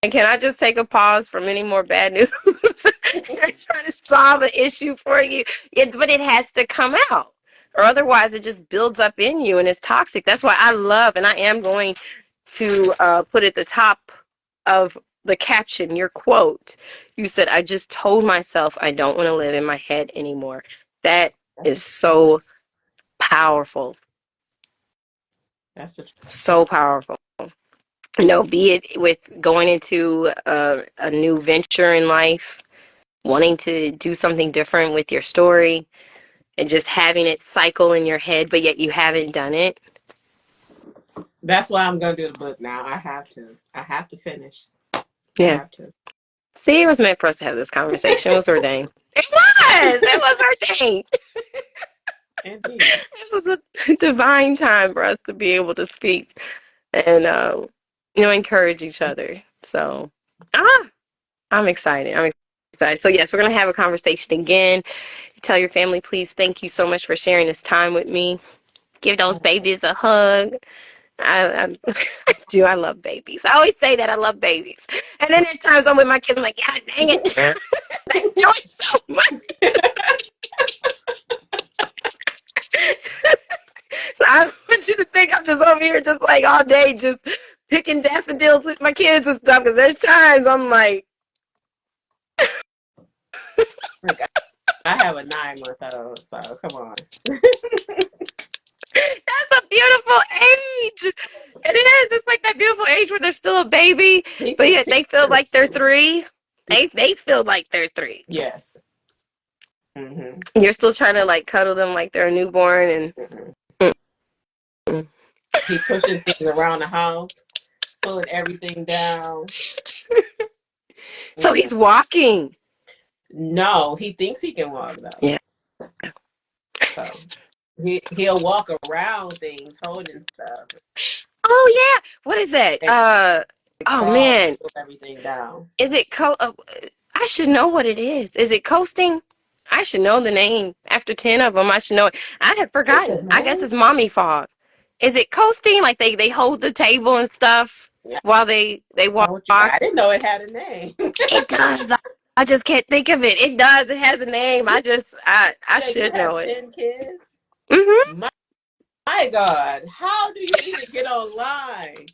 A: and can I just take a pause from any more bad news? They're trying to solve an issue for you, but it has to come out, or otherwise it just builds up in you and it's toxic. That's why I love, and I am going to put at the top of the caption your quote. You said, "I just told myself I don't want to live in my head anymore." That is so powerful,
B: That's the
A: so powerful. You know, be it with going into a new venture in life, wanting to do something different with your story, and just having it cycle in your head, but yet you haven't done it.
B: That's why I'm gonna do the book now. I have to. I have to finish. I
A: Yeah.
B: have to.
A: See, it was meant for us to have this conversation. It was ordained. It was. It was ordained.
B: Indeed.
A: This was a divine time for us to be able to speak and, you know, encourage each other. So, I'm excited. I'm excited. So, yes, we're going to have a conversation again. Tell your family, please, thank you so much for sharing this time with me. Give those babies a hug. I do. I love babies. I always say that I love babies. And then there's times I'm with my kids, I'm like, God dang it. I enjoy it so much. So I want you to think I'm just over here just like all day, just picking daffodils with my kids and stuff, because there's times I'm like,
B: Like, I have a 9-month-old, so come on.
A: that's a beautiful age. It is. It's like that beautiful age where they're still a baby,
B: He
A: but
B: thinks
A: yet they feel
B: he's
A: like they're 3. They feel like they're 3.
B: yes. Mm-hmm.
A: You're still trying to like cuddle them like they're a newborn, and
B: Mm-hmm. He pushing things around the house, pulling everything down.
A: so he's walking.
B: No, he thinks he can walk though.
A: Yeah.
B: So he'll walk around things, holding stuff.
A: Oh yeah. What is that?
B: And
A: Oh
B: crawl,
A: man.
B: pull everything down.
A: Is it I should know what it is. Is it coasting? I should know the name. After 10 of them, I should know it. I had forgotten. I guess it's mommy fault. Is it coasting? Like they hold the table and stuff
B: Yeah.
A: while they walk?
B: I didn't know it had a name.
A: It does. I just can't think of it. It does. It has a name. I should know it.
B: 10 kids.
A: Mm-hmm.
B: My God, how do you even get online?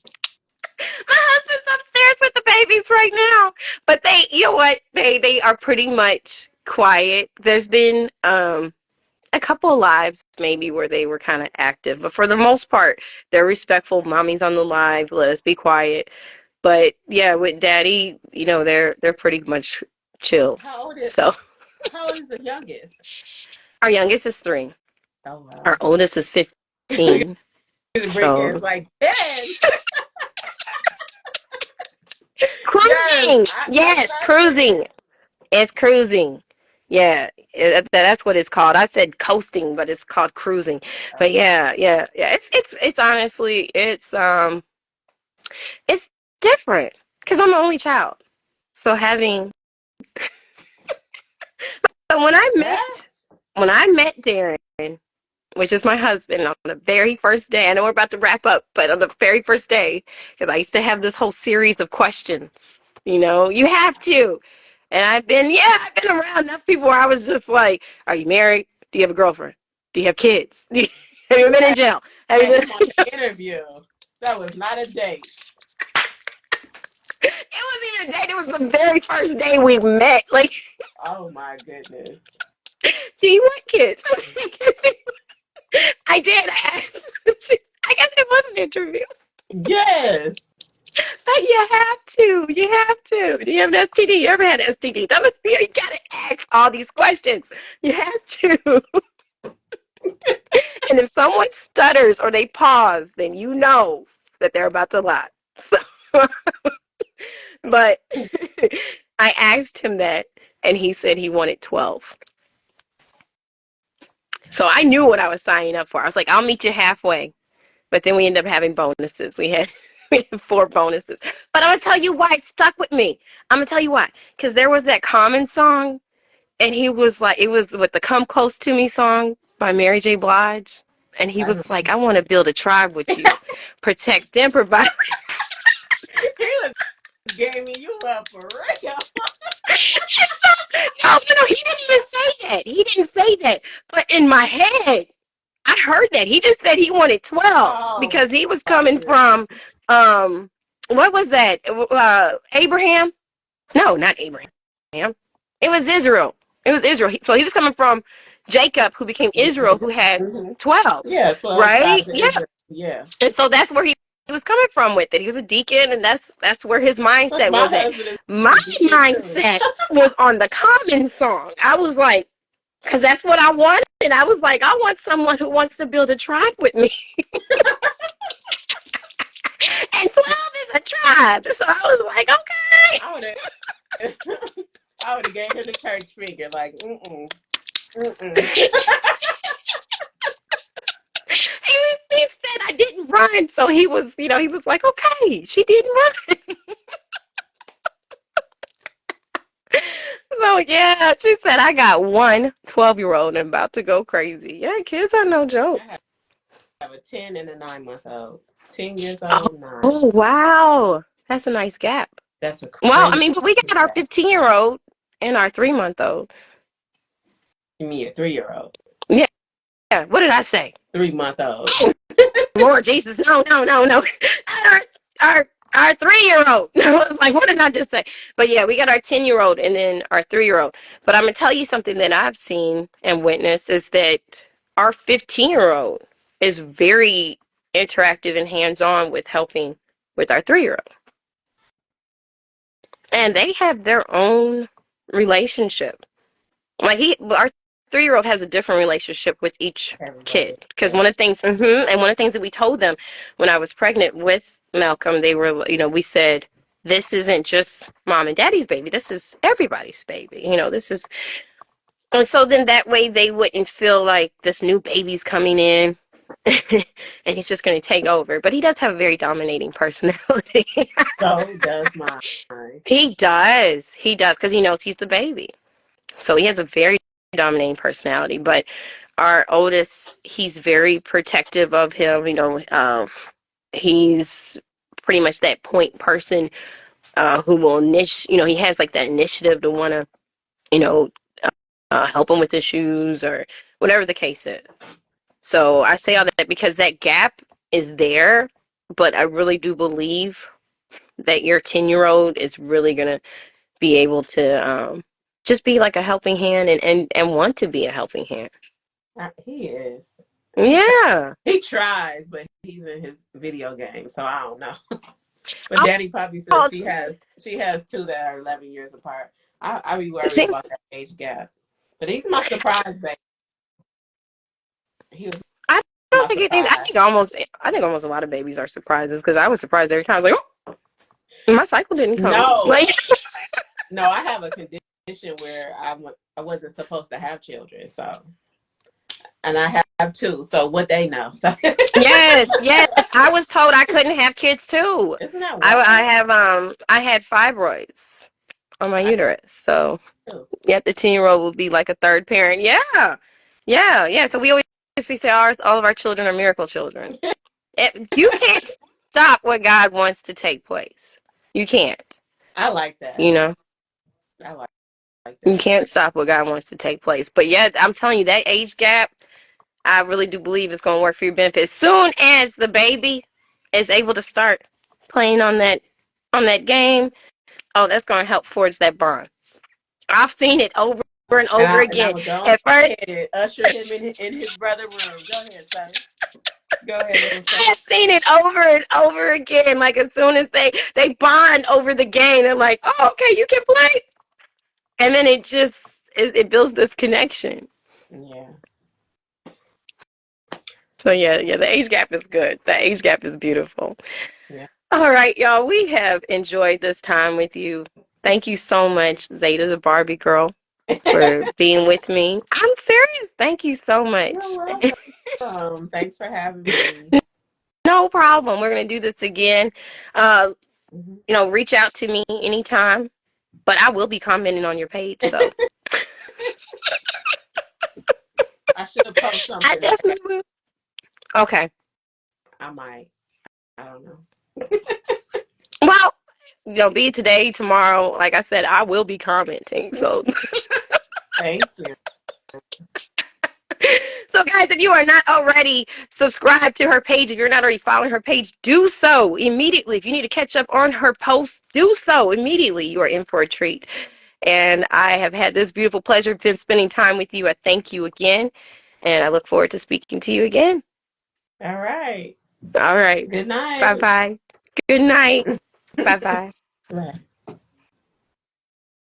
A: My husband's upstairs with the babies right now. But they, you know what? They are pretty much quiet. There's been a couple of lives maybe where they were kind of active, but for the most part, they're respectful. Mommy's on the live. Let us be quiet. But yeah, with Daddy, they're pretty much chill.
B: How old is the youngest?
A: Our youngest is 3.
B: Oh wow.
A: Our oldest is 15. So
B: it's like 10.
A: Cruising. Yes, cruising. It's cruising. Yeah, that's what it's called. I said coasting, but it's called cruising. But yeah. It's honestly it's different because I'm the only child. So having, but when I met Darren, which is my husband, on the very first day, I know we're about to wrap up, but on the very first day, because I used to have this whole series of questions. You have to. And I've been around enough people where I was just like, are you married? Do you have a girlfriend? Do you have kids? Have you been in jail?
B: Have you been on an interview? That was not a date.
A: It wasn't even a date. It was the very first day we met. Like,
B: oh my goodness.
A: Do you want kids? I did. I guess it was an interview.
B: Yes.
A: But you have to. Do you have an STD? You ever had an STD? You gotta ask all these questions. You have to. And if someone stutters or they pause, then you know that they're about to lie. So, but I asked him that, and he said he wanted 12. So I knew what I was signing up for. I was like, I'll meet you halfway. But then we ended up having bonuses. We had 4 bonuses. But I'm going to tell you why it stuck with me. I'm going to tell you why. Because there was that Common song, and he was like, it was with the Come Close to Me song by Mary J. Blige. And he was like, I want to build a tribe with you. Protect and provide.
B: He was gaming you up for real.
A: No, he didn't even say that. He didn't say that. But in my head, I heard that. He just said he wanted 12 because he was coming from, what was that? Abraham? No, not Abraham. It was Israel. So he was coming from Jacob, who became Israel, who had 12.
B: Yeah, 12.
A: Right?
B: Yeah.
A: And so that's where he was coming from with it. He was a deacon, and that's where his mindset was at. My mindset was on the Common song. I was like, because that's what I wanted. And I was like, I want someone who wants to build a tribe with me. And 12 is a tribe. So I was like, okay.
B: I would have gave him the church figure, like,
A: He said I didn't run. So he was like, okay, she didn't run. So yeah, she said I got one 12-year-old and about to go crazy. Yeah, kids are no joke.
B: I have a 10 and a 9-month-old. 10 years old, 9.
A: Oh wow, that's a nice gap.
B: That's a
A: but we got our 15-year-old and our 3-month-old.
B: You mean a 3-year-old?
A: Yeah. What did I say?
B: 3-month-old.
A: Lord Jesus, no. our 3-year-old. I was like, what did I just say? But yeah, we got our 10-year-old and then our 3-year-old. But I'm gonna tell you something that I've seen and witnessed is that our 15-year-old is very interactive and hands-on with helping with our 3-year-old. And they have their own relationship. Like our 3-year-old has a different relationship with each
B: Everybody.
A: kid. Because one of the things, and one of the things that we told them when I was pregnant with Malcolm, they were, we said, this isn't just mom and daddy's baby. This is everybody's baby. This is, and so then that way they wouldn't feel like this new baby's coming in and he's just going to take over. But he does have a very dominating personality.
B: So does mine.
A: He does. He does because he knows he's the baby. So he has a very dominating personality. But our oldest, he's very protective of him. He's pretty much that point person who will he has like that initiative to want to, help him with his shoes or whatever the case is. So I say all that because that gap is there, but I really do believe that your 10-year-old is really going to be able to just be like a helping hand and want to be a helping hand.
B: He is.
A: Yeah.
B: He tries, but he's in his video game, so I don't know. But Daddy probably says she has two that are 11 years apart. I be worried about that age gap. But he's my surprise baby. He was.
A: I don't think it is. I think almost a lot of babies are surprises because I was surprised every time. I was like, oh, my cycle didn't come.
B: No,
A: like,
B: no, I have a condition where I wasn't supposed to have children, so. And I have two, so what they know. So.
A: yes. I was told I couldn't have kids too.
B: Isn't that wild?
A: I had fibroids on my uterus, so the 10-year-old will be like a third parent. Yeah. So we always say all of our children are miracle children. You can't stop what God wants to take place. You can't.
B: I like that. I like that.
A: You can't stop what God wants to take place. But yeah, I'm telling you, that age gap, I really do believe it's going to work for your benefit. As soon as the baby is able to start playing on that game, that's going to help forge that bond. I've seen it over and over again.
B: At first, usher him in his brother's room. Go ahead, son. Go ahead.
A: I've seen it over and over again. Like as soon as they bond over the game, they're like, "Oh, okay, you can play," and then it builds this connection.
B: Yeah.
A: So yeah, the age gap is good. The age gap is beautiful.
B: Yeah.
A: All right, y'all. We have enjoyed this time with you. Thank you so much, Zeta the Barbie girl, for being with me. I'm serious. Thank you so much.
B: You're welcome. Thanks for having me.
A: No problem. We're going to do this again. Reach out to me anytime, but I will be commenting on your page, so.
B: I should have posted something.
A: I definitely will. Okay.
B: I might. I don't know.
A: Well, be it today, tomorrow. Like I said, I will be commenting, so.
B: Thank you.
A: So, guys, if you are not already subscribed to her page, if you're not already following her page, do so immediately. If you need to catch up on her posts, do so immediately. You are in for a treat. And I have had this beautiful pleasure of spending time with you. I thank you again, and I look forward to speaking to you again.
B: All right.
A: All right.
B: Good night.
A: Bye-bye. Good night. Bye-bye.
B: Bye.